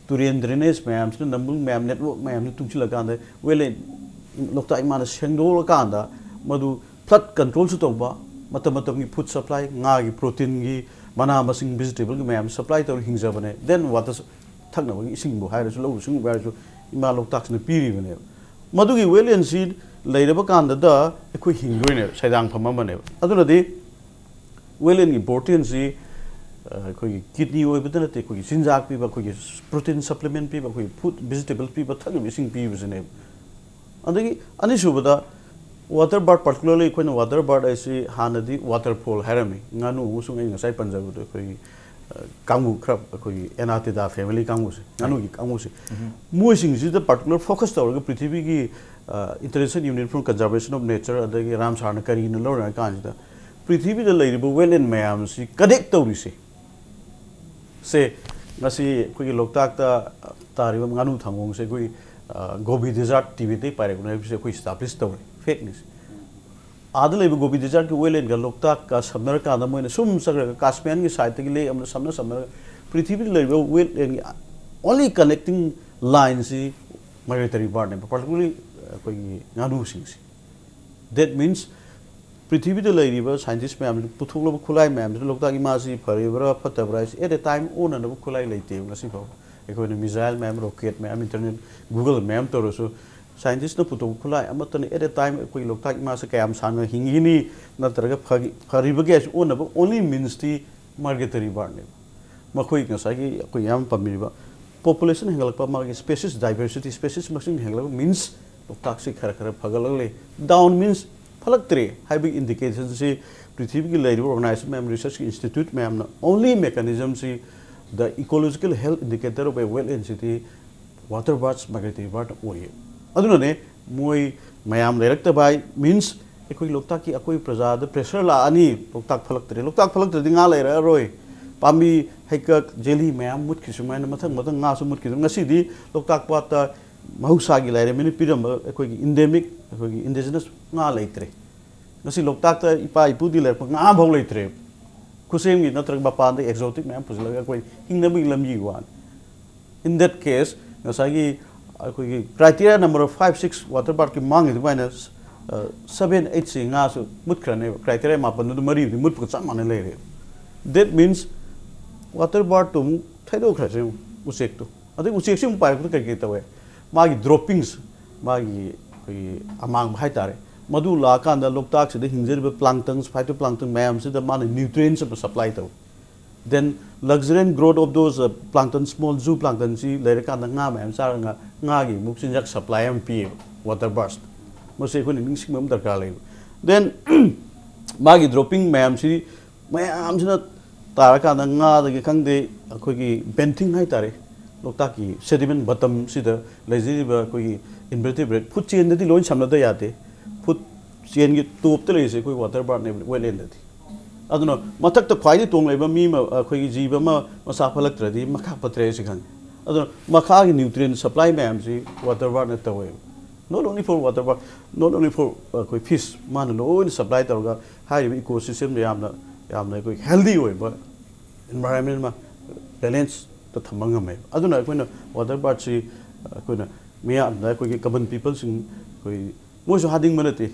तुरिन ड्रेनेज मैम से नंबुल मैम नेटवर्क मैम ने तुंगसिल कांदे वेले लोकता इमान सेंगदोर कांदा मदु फ्लड कंट्रोल से तौबा मतम मतम की फूड सप्लाई nga की प्रोटीन की mana masing vegetable ki mayam supply to hingja bane then what is thakna ba ising bu haira su lo sing ba su ima lok tax ne piri bane madu gi welen seed leira ba kan da ekoi hingdoi ne saidang phama bane aduna di welen importance कोई kidney ओइबदन नते कोई सिंजाक पीबा कोई protein supplement पीबा कोई food vegetable पीबा थग missing पीबसने अदगी अनिसुबदा water bird particularly कोई water bird ऐसी हानदी waterfall हैरमी गानु मुसुंग ngasai panjabu कोई कांगू खरब कोई एनाटिडा फैमिली कांगू से गानु की कांगू से मोइसिंग जी द पर्टिकुलर फोकस तौर पृथ्वी की International Union for Conservation of Nature अदगी रामसार न करी न लौर कांजिदा पृथ्वी द लेरिबो वेलएंड मैम सी कनेक्ट तौरी से ngasi कोई लोकताक तारिब गानु थांगोंग से कोई गोबी डेजर्ट टीवी ते पारे से कोई एस्टैब्लिश तौर फेक न्यूज आद लेब गोबी डेजर्ट के वेलएंड का लोकताक का सबनर का मोइन सुम सगर काश्मीर की साइड तक ले हम सबनर पृथ्वी लेब वेलएंड ओनली कनेक्टिंग लाइन सी माइग्रेटरी बर्ड ने पर्टिकुलरली कोई गानु सिंग दैट मीन्स पृथ्वी द लेरिबा साइंटिस्ट मैम पुथुलब खुलाई मैम लोकताक मासी फरेबरा फतबरा एट ए टाइम ओन न खुलाई लेते ngasi फाव एकोन मिसाइल मैम रॉकेट मैम इंटरनेट गूगल मैम तोरसो साइंटिस्ट न पुथुब खुलाई अमतन एट ए टाइम कोई लोकताक मासे कयाम सान हिंगिनी नत्रगा फरिबगे ओन न ओनली मीन्स दी माइग्रेटरी बर्ड ने मखोई ngasi कोई याम पमिबा पॉपुलेशन हेंगलपा मागी स्पीशीज डाइवर्सिटी स्पीशीज मसिंग हेंगलपा मीन्स लोकताक से खर फगलले डाउन मीन्स फलक्तरे हाइबी इंडिकेशन से पृथ्वी की लेरिबो ऑर्गेनाइजेशन मैम रिसर्च इंस्टीट्यूट मैम ओनली मेकानिज्म से the ecological health indicator of a wetland city water birds migratory bird ओये अदुनने मोय मैम लेरक्त बाय मीन्स एकोई लोकताक की अकोई प्रजा द प्रेशर ला अनि लोकताक फलक्तरे दिंगा लेरा रोय पामी हेकक जेली मैम मुट खिसुमाइन मथंग मथंग nga su mut खिसुम ngasi di लोकताक पाता mahusagi laire mini piram ekoi endemic ekoi indigenous nga leitre ngasi loktak ta ipa ipu di le nga bhong leitre khusem gi natrak bapan de exotic ma'am puzla ekoi hingnabi lamji wan in that case ngasagi ekoi criteria number of 5 6 water bird ki mang is minus 7 8 si nga su mut krane criteria mapan du mari mut pu cham mane leire that means water bird tum thaido khase usek to ade usek sim pai ku kai tawe मागी droppings मागी कोई among high तारे मधु लाकांदा लोकताक से हिंजरिब प्लांक्टन्स फाइटोप्लांक्टन मैम से मान nutrients supply तौ then luxuriant growth of those plankton small zoo plankton सी लेरकांदा nga मैम सारंगा ngaगी मुक्सिनजक सप्लाई एम पी वाटर बर्स्ट मसे को निंगसिंग मम दरकार ले देन मागी ड्रॉपिंग मैम सी मैम से तारकांदा nga दगे खंगदे अखोगी बेंथिंग हाई तारे लोकताक की सेडिमेंट बटम सिद लेजिबा कोई इनवर्टेब्रेट फुड चेन दि लोइन सामना द याते फुड चेन की टॉप त लेसे कोई वाटर बर्ड ने वेलएंड दि अदनो मथक त ख्वाइदि तोंग लेबा मी कोई जीव मा मसा फलक्त्रदि मखा पत्रे से खन अदनो मखा की न्यूट्रिएंट सप्लाई मैम जी वाटर बर्ड ने तवे not only for water but not only for कोई fish मान लोइन सप्लाई तौरगा हाई इकोसिस्टम यामना कोई हेल्दी होइबा एनवायरनमेंट मा बैलेंस तो थमंग में अदुना कोइना वाटर बर्ड सी कोइना मिया ना कोई कमन पीपल सिंग कोई मोसो हादिंग मनते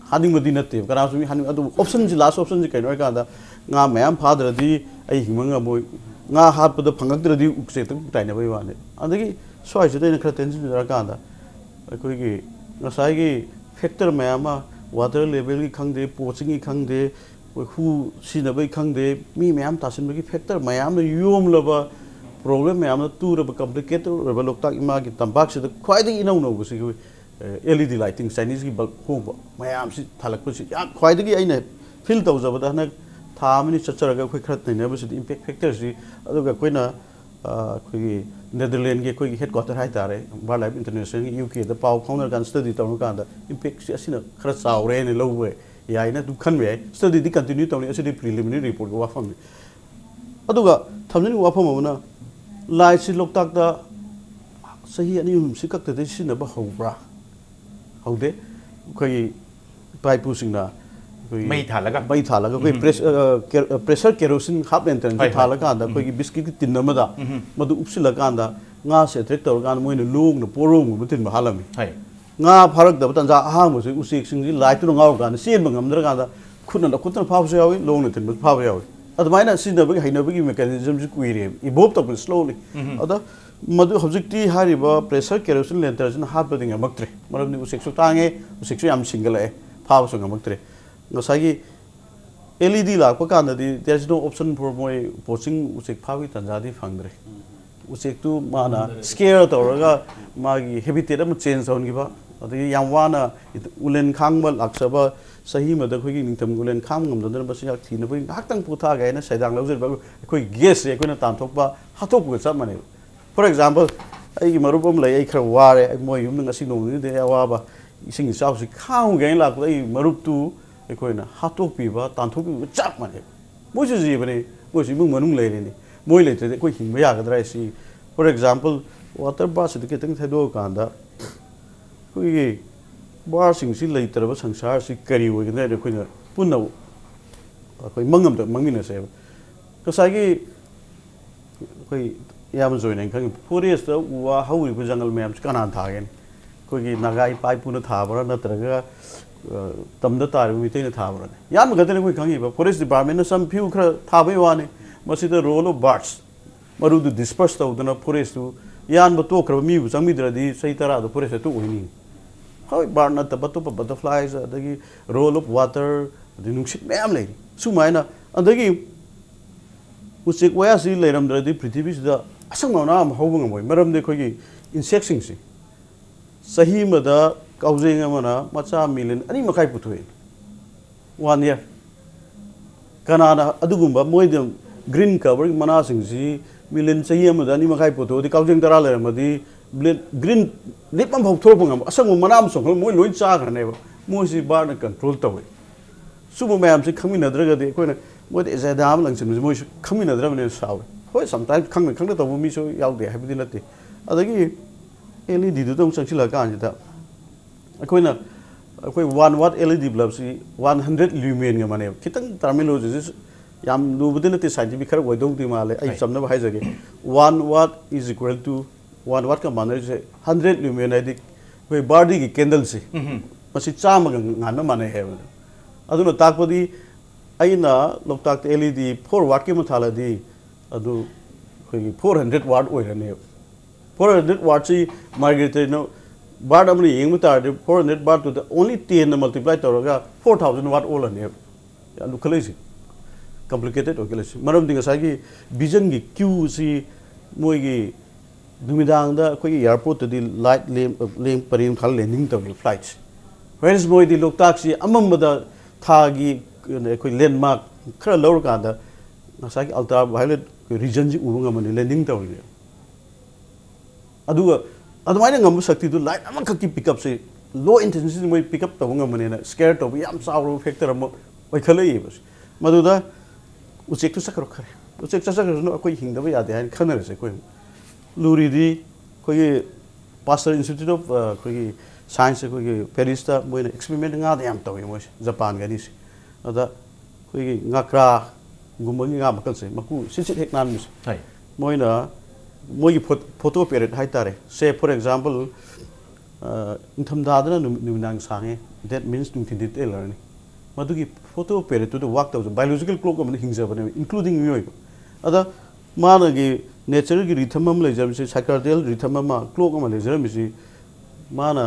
हादिंग मदि नते करा सुमी हानि अदु ऑप्शन जी लास्ट ऑप्शन जी कइनो कादा nga मैम फादरदी आई हिमंगा मोय nga हापद फंगक्तरदी उक्से तक टाइने बय वाने अदगी सोय से देन खर टेंशन जरा कादा कोई की ngasai की फैक्टर मैम वाटर लेवल की खंगदे पोचिंग की खंगदे हु सिनबै खंगदे मी मैम तासिनबगी फैक्टर मैम योम लबा प्रॉब्लम मैम तुरब कॉम्प्लिकेटेड रब लोकताक इमा की तंबाक से ख्वाइदि इनौ नौ बसी एलईडी लाइटिंग चाइनीज की बल्ब होब मैम से थालक से या ख्वाइदि आइना फील तौजबदा हन थामनि चचरगा खै खरत नैना बसी इंपैक्ट फैक्टर से अदुगा कोइना कोई नेदरलैंड के कोई हेडक्वार्टर हाई तारे wild life international UK the पाव फाउंडर कान स्टडी तौन कान इंपैक्ट से असिना खर चावरे ने लौवे याइना दु खनबे स्टडी दि कंटिन्यू तौनी असि प्रिलिमिनरी रिपोर्ट को वाफम अदुगा थमनि वाफम अमना लाइ सि लोकताक दा सही अनि हुम सि कक्ते दि सिनबा होब्रा हौदे कोई पाइपु सिंगना कोई मई थालगा कोई प्रेशर केरोसिन हाफ लेंटन थालगा दा कोई बिस्किट की तिन मदा मदु उपसिलगा दा nga se trek tor gan moine lung no porong mu tin halami hai nga pharak da tan ja ha mu se usik sing ji lai tu ngau gan sin bangam dra ga da khutna da khutna phaw se yawi long ne tin phaw yawi admaina sin da bagi haina bagi mechanism ji kuire evolve to slowly ada madu objecti hariba pressure kerosene lenter jin hat bading amaktre maram ni usik su tange usik su yam single e phaw su amaktre ngasagi LED लाख कान there is no option for moi poaching usik phawi tanjadi phangdre usik tu mana scare toraga magi habitat am change on giba adi yamwana ulen khangma laksaba sahi mada khoi ningtam ulen kham ngam don ba sak thina boi haktang putha ga na saidang laujir ba khoi gas e khoi na tan thok ba hathok bu sa mane for example ai gi marupam lai ai khra ware ai moi yum ngasi no ni de awa ba ising sao si khang ga la ai marup tu khoi na hathok pi ba tan thok pi chap mane moi ji bane moi si mung manung lai ni moi le te khoi hing ba ya ga dra si for example water bus de ke tang thado kan da khoi bar sing si lai taraba sangsar si kari wo ne khoi na punna khoi mangam da mangmina se ka sa gi khoi yam join ang khang forest da wa hauri bu jungle mem kanan tha gen khoi gi nagai pai puna tha bara na traga tamda tar mi te na tha bara yam ga de khoi khangi ba forest department na some few khra tha bai wa ne masi the role of birds maru du disperse ta udana forest tu yan ba to khra mi bu changmi dra di sai tara do forest tu oini how bird na ta butterflies the role of water the nungsit mem le su mai na andagi usik waya si leiram dra di prithvi da asang na am hobung moi maram de khoi insect sing si sahi ma da kaujeng amana macha million ani makai puthoi 1 year kanana adugumba moi de green cover mana sing si million sahi ma da ani makai putho di kaujeng tara leiram di green lipam hok thopung asang manam song moi loi cha khar ne moi si bar na control tawai subu mayam si khami na draga de koina moi de za dam lang sim moi khami na dra ne saw hoi sometimes khang khang da mi so yaw de habidi lati adagi LED du dong sang sila kan jita koina koi 1 watt LED bulb si 100 lumen nga mane kitang terminology yam lu budin te scientific khar woi dong ti male ai samna ba hai jage 1 watt is equal to 1 watt ka mane 100 lumen ai dik koi body ki candle si masi chama ngan mane he aduna takpadi aina loktak LED 4 watt ki mathala di adu koi 400 watt oirane 400 watt si margate no bar amni yeng mutar 400 watt to the only 10 multiply toraga 4000 watt olane alu khalesi complicated okelesi maram dinga sagi vision gi q si moi gi dumidang da koi airport di light lem parim khal landing to flights whereas moi di loktak si amam da tha gi koi landmark khara lor ka da nasagi ultraviolet region ji urunga mani landing to ni aduga adumaina ngam sakti du light amang khaki pick up se low intensity moi pick up to ngamane na scare to yam sauro factor am oi khalai bas maduda uchek tu sakro khare uchek sakro no koi hingda ba yade han khanar se koi luri di koi Pasteur Institute of koi science koi Paris ta moi experiment nga da yam to moi Japan ga ni se ada koi ngakra gumbangi nga makal se maku sit hek nan mis hai moi na moi photo period hai tare say for example intham da na numinang sange that means tung tin detail ni madugi photo period to the work to biological clock am hingja bane including miyoi ada mana gi nature gi rhythm am le jam se circadian rhythm ma clock am le jam si mana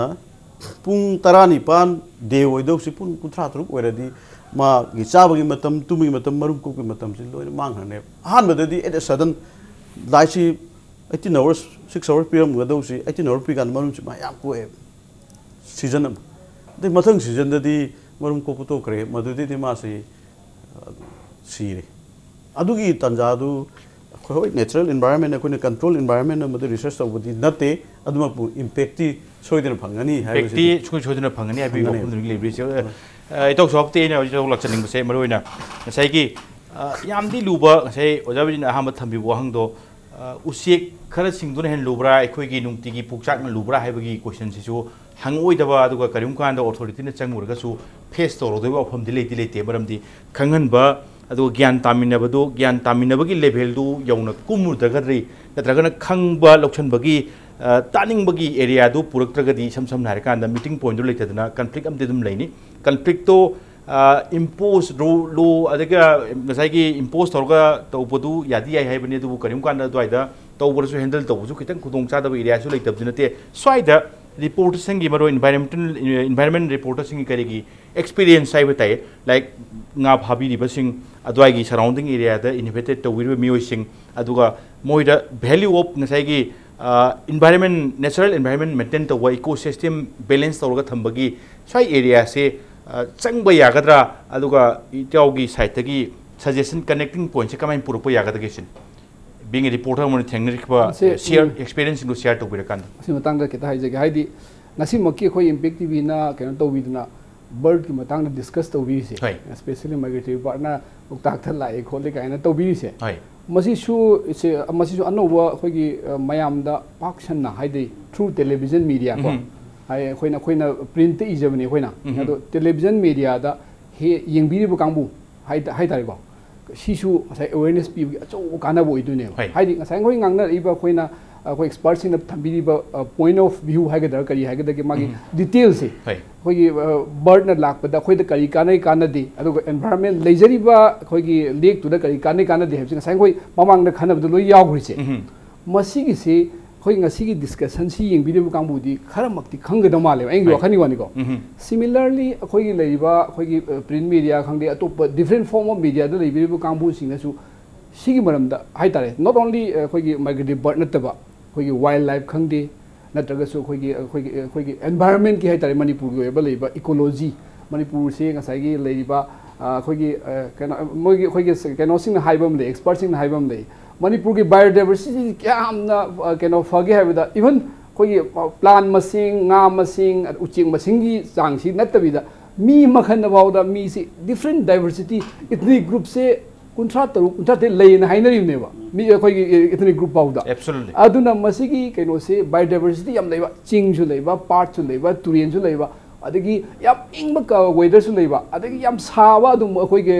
pung tarani pan de oidok si pung kuthra truk oiradi ma gi chabagi matam tumi matam marum ko matam si loi mang hane han badadi at a sudden laisi 18 hours 6 hours piram ga do si 18 hours pi kan marum si ma yam ko season am de mathang season da di marum ko puto kre madudi di ma si re adugi tanja du khoi natural environment ko ne control environment ma de research to budi nate aduma pu impact ti soidena phangani hai impact ti soidena phangani abi ko pun libri se itok sok te ne itok lakchaning se maroina sai ki yam di luba sai ojabin aham thambi wahang do usik khara singduna hen lubra ekhoi gi nungti gi pukchak na lubra haibagi question si su hangoi daba aduga karim kan da authority na changmurga su face to ro dewa pham dilei dilei te baram di khangan ba adu gyan taminaba gi level du yauna kumur daga ri natraga na khangba lokchan bagi taning bagi area du purak traga di sam na kan da meeting point du leitadna conflict am de dum leini conflict to impose lo adaga nasai impose torga tawbodu yadi ai haibani du karim kan da doida tawborsu handle tawbusu kitang khudong cha da area su leitab jinate swaida report सिंगी मरो environment report सिंगी करेगी experience साइब Thaaye like nga phabi ri basing adwai gi surrounding area da innovated to wir mioi sing aduga moida value of ngasai gi environment natural environment maintain to ecosystem balance to ga thambagi sai area se changba yagadra aduga itawgi site gi suggestion connecting point se kamai purpo yagadagi sin being a reporter mon thengri ba share experience go share to bi kan si matang da kita haije ga haidi ngasi makki khoi impact tv na kena to widuna bird ki matang da discuss to bi se especially migratory bird na uktak tha lai khole ka na to bi se masi su anova khoi gi mayam da action na haidi through television media ko hai khoina print ijabni khoina ado television media da he yengbi bu kangbu hai tari ba sisu sai awareness pi acho kana bo idune haidi ngasai ngoi ngangna iba khoina khoi experts in thambiri ba point of view hagadar kari hagada ke magi details se khoi gi bird na lak pada khoi da kari kana de adu environment leisure ba khoi gi lake tu da kari kana de hebsi ngasai ngoi mamang da khana bu loi yaw gri se masi gi se khoi ngasi gi discussion si yeng video kang bu di kharamak ti khang da male ang yo khani wani ko similarly khoi gi leiba khoi gi print media khang de atop different form of media da lei video kang bu sing na su sigi maram da hai tare not only khoi gi migratory bird na taba khoi gi wildlife khang de natraga su khoi gi environment ki hai tare manipur go ba leiba ecology manipur se ngasai gi leiba khoi gi kana moi gi khoi gi kano sing na haibam le expert sing na haibam le manipur ki biodiversity kya na kano fagi hai da even khoi plant masing nga masing uching masing gi chang si natabi da mi makhan na da mi si different diversity ethnic group se kuntra te lei na hainari ne ba mi khoi gi ethnic group da absolutely aduna masigi kano se biodiversity yam leiba ching ju leiba part ju leiba turien ju leiba adagi yam ingba ka weather su leiba adagi yam sawa dum khoi ge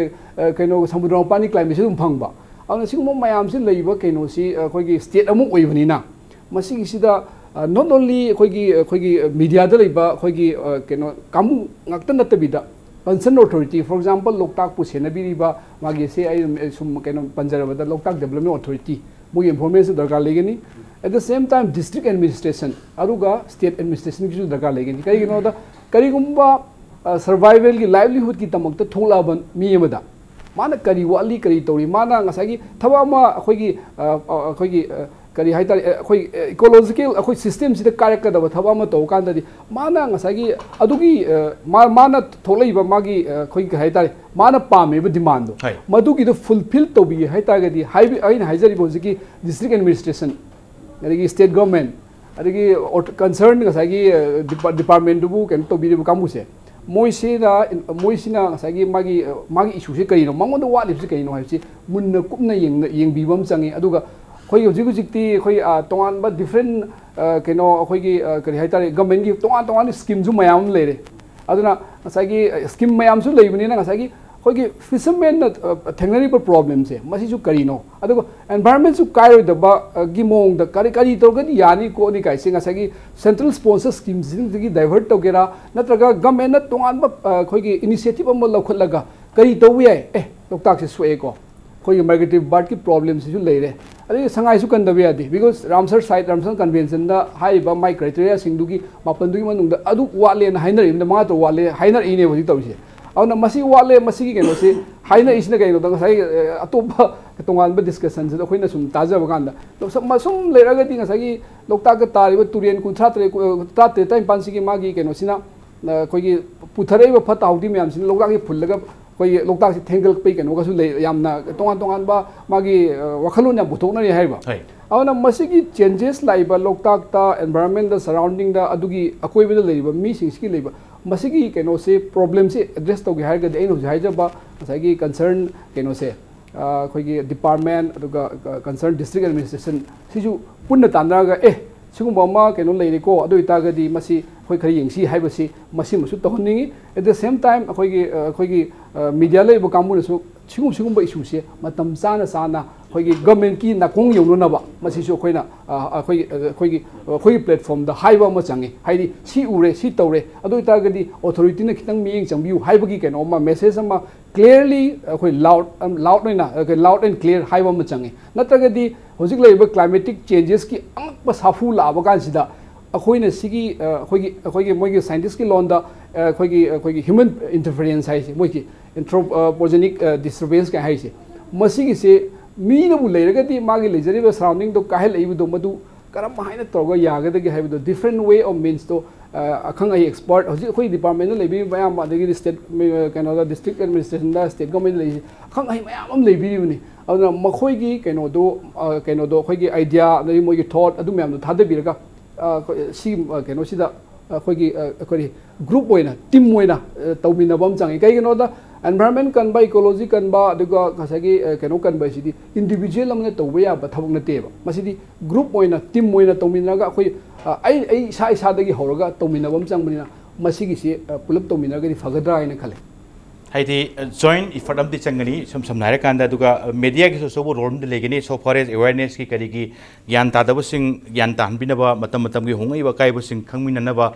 kano samudra pani climate su dum phangba ana singmo mayam si leiba kano si khoi gi state amu oibani na masigi sida not only khoi gi media da leiba khoi gi kano kamu ngakta natabida concerned authority for example loktak pu senabi ba magi se ai sum kano panjaraba da loktak development authority mu information darkar legeni at the same time district administration aruga state administration ki darkar legeni kai gino da kari gumba survival ki livelihood ki tamakta thola ban mi amada mana kari wali kari tori mana ngasagi thaba ma khoi gi kari hai tari khoi ecological khoi system sida karak da thaba ma to kan da di mana ngasagi adugi mana tholai ba magi khoi hai tari mana pame ba demand do madu ki do fulfill to bi hai ta ga di hai ain haijari bo ki district administration adagi state government adagi concerned ngasagi department bu ken to bi bu kamu se moisina ngasagi magi issue se kari no mangon do wali se kari no hai si munna kupna yeng bi bam changi aduga khoi hojik ti khoi tongan ba different keno khoi gi kari hai tare government gi tongan scheme ju mayam lere aduna ngasagi scheme mayam su leibani na ngasagi khoi gi fishermen na thengnari ba problem se masi ju kari no adugo environment su kai da ba gi mong da kari to ga yani ko ni kai se ngasagi central sponsor schemes gi divert to gera natraga government na tongan ba khoi gi initiative am lokhot laga kari to wi ai loktak se sue ko khoi gi migratory bird ki problem se ju leire अरे संगाई सु कंद बे आदि because Ramsar site Ramsar convention दा high बा माइ criteria सिंदु की मापन दुगी मनुंग दा अदु वाले न हाइनर इम दा मा तो वाले हाइनर इने होजि तौसे औना मसी वाले मसी की केनो से हाइनर इस्ने केनो दा साइ अतोप तोंगान बा डिस्कशन से खोइना सुम ताजा बगान दा तो सब मसुम लेरागा ति साइ लोकता का तारिबो तुरियन कुथ्रा त्राते टाइम पांसी की मागी केनो सिना खोइगी पुथरै बा फताउदी म्याम सिन लोकता की फुल्लगा कोई लोकता से थेंगल पे केनो का सु ले यामना तोंगान बा मागी वखलुन या बुथोकना रे हाइबा औना मसिगी चेंजेस लाइबा लोकताक ता एनवायरनमेंट द सराउंडिंग दा अदुगी अकोइबे द लेबा मी सिंसकी लेबा मसिगी केनो से प्रॉब्लम से एड्रेस तो गे हाइगा दे नो हाइजबा मसागी कंसर्न केनो से खोइगी डिपार्टमेंट अदुगा कंसर्न डिस्ट्रिक्ट एडमिनिस्ट्रेशन सिजु पुन्ना तानरागा सिगुम्बा मा केनो लेरिको अदु इतागदी मसी खोइ खरि यंगसी हाइबसी मसी मसु तहनिंगी एट द सेम टाइम खोइगी मीडिया लेबो कामुनसु सिगुम्बा इशू से मतम चाना खोइगी गवर्नमेंट की नाकोंग यौननबा मसिसु खोइना खोइगी प्लेटफॉर्म द हाइबा म चंगे हाइदि सी उरे सी तौरे अदु इतागदी अथॉरिटी ने खितंग मियंग चंबियु हाइबगी केनो मा मेसेज अमा क्लियरली खोइ लाउड एंड क्लियर हाइबा म चंगे नत्रगदी होजिक लेबो क्लाइमेटिक चेंजेस की अमक साफू लाबा कानसिदा अखोइना सिगी अखोइगी मोइगी साइंटिस्ट की लोन दा अखोइगी ह्यूमन इंटरफेरेंस हाइसे मोइगी एंथ्रोपोजेनिक डिस्टर्बेंस का हाइसे मसिगी से मीनबु लेरगदी मागी लेजरिबा सराउंडिंग दो काहे लेइबदो मदु करम हाइना तोरगो यागदगी हाइबदो डिफरेंट वे ऑफ मीन्स तो अखंग आई एक्सपर्ट हजि अखोइ डिपार्टमेंट लेबि मयाम अदगी स्टेट कैनो डिस्ट्रिक्ट एडमिनिस्ट्रेशन दा स्टेट गवर्नमेंट लेइ अखंग आई मयाम अम लेबिरिबनि अदुना मखोइगी कैनो दो अखोइगी आइडिया अदगी मोइगी थॉट अदु मयाम दो थादबिरगा सी कैनो सिदा अखोइगी अखोइ ग्रुप ओइना टीम ओइना तौमिनबम चांगे कैगनो दा एनवायरनमेंट कनबा इकोलॉजी कनबा अदुगा कसगी कैनो कनबा सिदी इंडिविजुअल अमने तौबा याबा थबक नतेबा मसिदी ग्रुप ओइना टीम ओइना तौमिनगा अखोइ आई इसादगी हौरगा तौमिनबम चांगबनिना मसिगी से पुलप तौमिनगदी फगद्रा आइना खले हाइदि जॉइंट इफर्ट अमदि चंगनी सम सम नारे कांदा दुगा मीडिया की सोबो रोल दे लेगनी सो फॉर एज अवेयरनेस की करिगी ज्ञान तादब सिंह ज्ञान ताहनबिनबा मतम मतम की होंगई बकाइब सिंह खंगमिननबा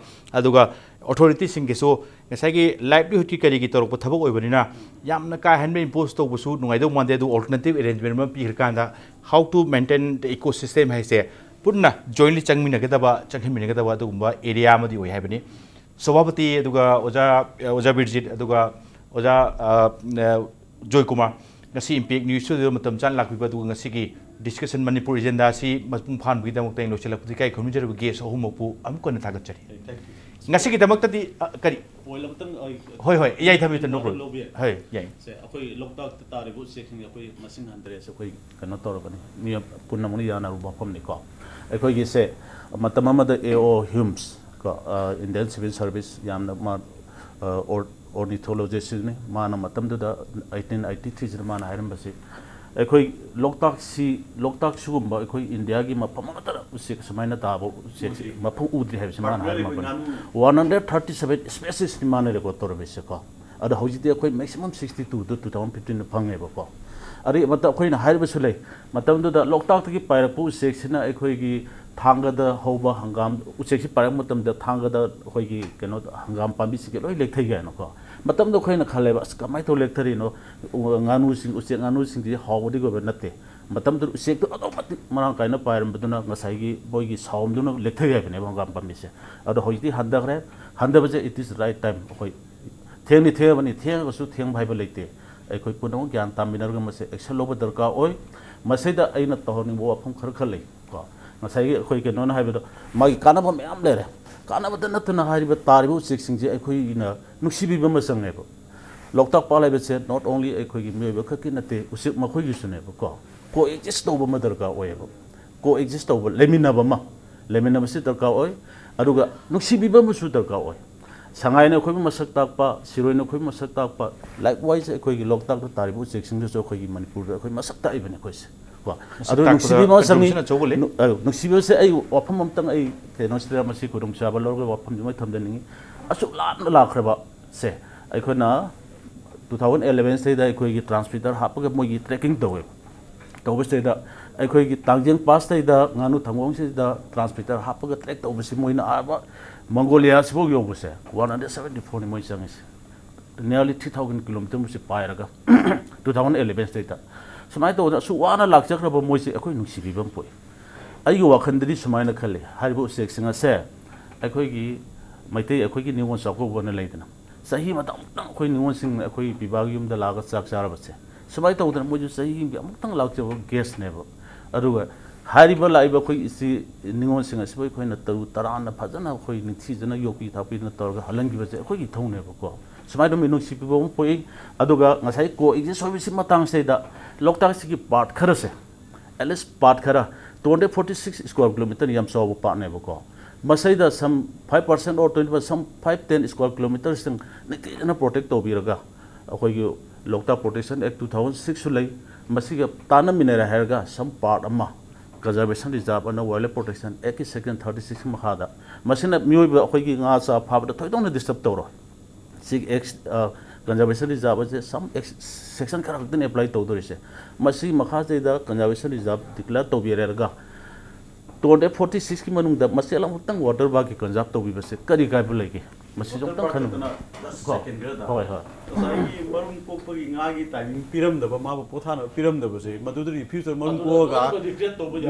अदुगा अथॉरिटी सिंह के सो ngसाइगी लाइवलीहुड की करिगी तोरक थबक ओइबनिना यामना का हैंड इम्पोज तोबसु नुगाइदो मानदे दु अल्टरनेटिव अरेंजमेंट मा पिरकांदा how to maintain the ecosystem हाइसे पुन्ना जॉइंटली चंगमिनगदबा चंगमिनगदबा अदुगुंबा एरिया मदि ओइ हाइबनि सभापति अदुगा ओजा बिरजित अदुगा ओजा जॉय कुमार इम्पैक्ट न्यूज मतम चान लाखी डिस्कशन मनपुर एजेंडा से मपुंग फानबगीदमक्ता लोचलपदि काई खनुजरब गेस अहुमपु अमुकन थागतचरी करी होय होय याई थबित नो होय याई से अखोई लोकताक तारिबु सेक्शन अखोई मसिंग हंद्रे से अखोई कनो तौरबनी नि पुनमनि याना रुबफमनि को अखोई गे से मतम अमद एओ ह्यूम्स को इंडियन सिविल सर्विस यामना मा ornithologist ne mana matam da 1883 jira mana hairam basi ekoi loktak sugumba ekoi india gi mafam amata usik samaina tabo usik mafam udri haibse mana hairam 137 species ni mana record tor bese ko ada hojite ekoi maximum 62 to 2015 phange ba ko ari mata ekoi na hairba sulai matam da loktak gi paira pu usik sina ekoi gi थांगदा होबा हंगाम उचेक्सी park मतम the थांगदा होइगी केनो हंगाम पाबी सिके लोइ लेखथै गानो को मतम द खोइना खालेबा कमाइ तो लेखथरि नो गानु सिंग उचेक गानु सिंग दि हावदि गो नते मतम द उचेक तो अदोमति मरा काइना पारम बदुना ngसाइगी बोइगी साउम दुना लेखथै गाबने हंगाम पाबी से अदो होइति हंदगरे हंदबजे इट इज राइट टाइम होइ थेंनि थेबनि थेंगसु थेंग भाइबा लेते अखोइ पुनो ज्ञान तामिनरग मसे एक्शन लोब दरकार ओइ मसेदा अइना तहनिबो अफम खर खर ले को ngसाइगी अखोइ के नोन हाइबदो मागी कानाबा म्याम लेरे कानाबा नतना हारिबा तारिबो सिक्सिंग अखोइ इना नुसिबिबा मसंगनेबो लोकताक पालाइबसे नॉट ओनली अखोइ मेबा खकि नते उसिक मखोइ गिसुनेबो को एक्जिस्ट तोबा म दरकार ओयबो को एक्जिस्ट तोबा लेमिनाबा से दरकार ओय अदुगा नुसिबिबा मसु दरकार ओय संगाइना अखोइ मसक ताकपा सिरोइना अखोइ मसक ताकपा लाइकवाइज अखोइ लोकताक तारिबो सिक्सिंग जो अखोइ मणिपुर अखोइ मसक ताइबने अखोइसे नुसिबा संगी नुसिबा से आई वाफम अमतंग आई केनोस्ट्रा मसी खुदुम चाबा लौरग वाफम जुमै थमदनिंग असु लान लाखरबा से अखोना 2011 से दा अखोइ ट्रांसमीटर हापग मोगी ट्रैकिंग तवे तवसे दा अखोइ तांगजेंग पास दा गानु थंगोंग से दा ट्रांसमीटर हापग ट्रैक तवसे मोइना आबा मंगोलिया सिबो योबसे 174 नि मोइ संगिस नियरली 3000 किलोमीटर मुसे पायरगा 2011 से दा समाय तो सुवाना लाखजख्रब मोइसे अखोइ नुसिबिबम पोइ आइगि वाखंददि समायना खले हारिबो सेक्सिंग से अखोइगी मैते अखोइगी निवोन साको बन लेदना सही मतम तंग अखोइ निवोन सिंग अखोइ बिबागियम द लागा चाक चारबसे समाय तो उदन मोजु सही बि अमुतंग लाखजब गेस नेबो अरुगा हारिबो लाइबो अखोइ इसी निवोन सिंग असबो अखोइना तरु तराना फजना अखोइ निथि जना योपि थापि न तरगा हलंगी बसे अखोइगी थौनेबो को समाय तो मिनु सिबिबम पोइ अदुगा ngasai को एक्जिस्ट होबिसि मतंग सेदा लोकताक सिगी पार्ट खरा से एलिस पार्ट खरा 246 स्क्वायर किलोमीटर यम सौ पार्ट नेबो को मसैदा सम 5% और 20% सम 510 स्क्वायर किलोमीटर सिंग नितिना प्रोटेक्ट तोबिरगा अखोइगी लोकताक प्रोटेक्शन एक्ट 2006 सुलै मसिगा ताना मिनेरा हेरगा सम पार्ट अमा कंजर्वेशन रिजर्व अन वाइल्ड प्रोटेक्शन एक्ट सेक्शन 36 मखादा मसिना मियोइबा अखोइगी nga चा फाबदा थोइदोंना डिस्टर्ब तौरो सिग एक्ट कंजर्वेशन रिजर्व से सम सेक्शन खरक्तन अप्लाई तौदोरिसे मसी मखा जेदा कंजर्वेशन रिजर्व डिक्लेयर तौबिरेरगा टोन 46 की मनुंग दा मसेल अमुतंग वाटर बा की कंजर्व तौबिबसे करी गायबु लेगे मसी जों तंग खनु होय होय साई मरुंग पोकपगी ngaगी टाइमिंग पिरमदबा माबो पोथाना पिरमदबसे मदुदरी फ्यूचर मरुंग पोगा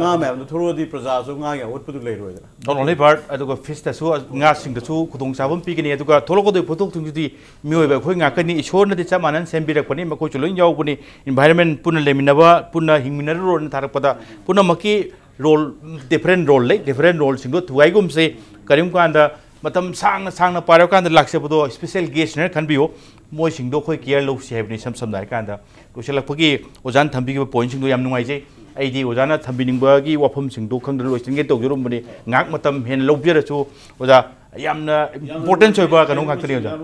nga मैम थोरोदी प्रजा जो ngaगी आवटपुदु लेरोयदा not only part aduga fish ta su nga sing da su khudong sabam pi gani aduga tholo ko de photok thung di mioi ba khoi nga kani ishor na di chamanan sembirak pani ma ko chuloi yaw buni environment puna leminaba puna hingminar ro na tharak pada puna maki role different role sing do thuai gum se karim kan da matam sang na paro kan da lakse bodo special guest ne kan biyo moi sing do khoi care lo se hebni sam dai kan da to selak pagi ojan thambi gi point sing do yam nungai je ai di ojana thambining ba gi wafam sing do khang da lo sing ge to jurum bani ngak matam hen lo bia chu oja yamna important choi ba kanong ngak tani oja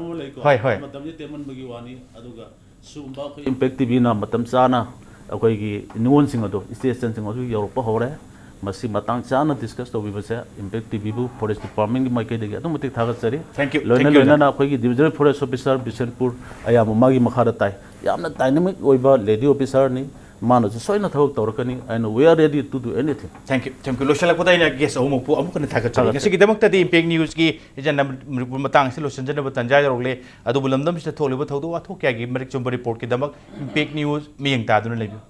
hoi hoi matam je teman bagi wani aduga sumba khoi impact tv na matam sana akoi gi nuon sing ado station sing ado europe hore masi matang chana discuss to bibase impact tv bu forest department gi maike degi adu mutik thagat chari thank you loina na khoi gi divisional forest officer bisenpur ayam magi makhara tai yamna dynamic oiba lady officer ni mano soina thawak tawrakani and we are ready to do anything thank you lo shalak pata ina guess amu pu amu kan thagat chari ngasi gi damak ta di impact news gi ejan matang se lo sanjana ba tanja rogle adu bulamdam se tholiba thodu wa thok kya gi marik chumba report ki damak impact news miyang ta dun lebi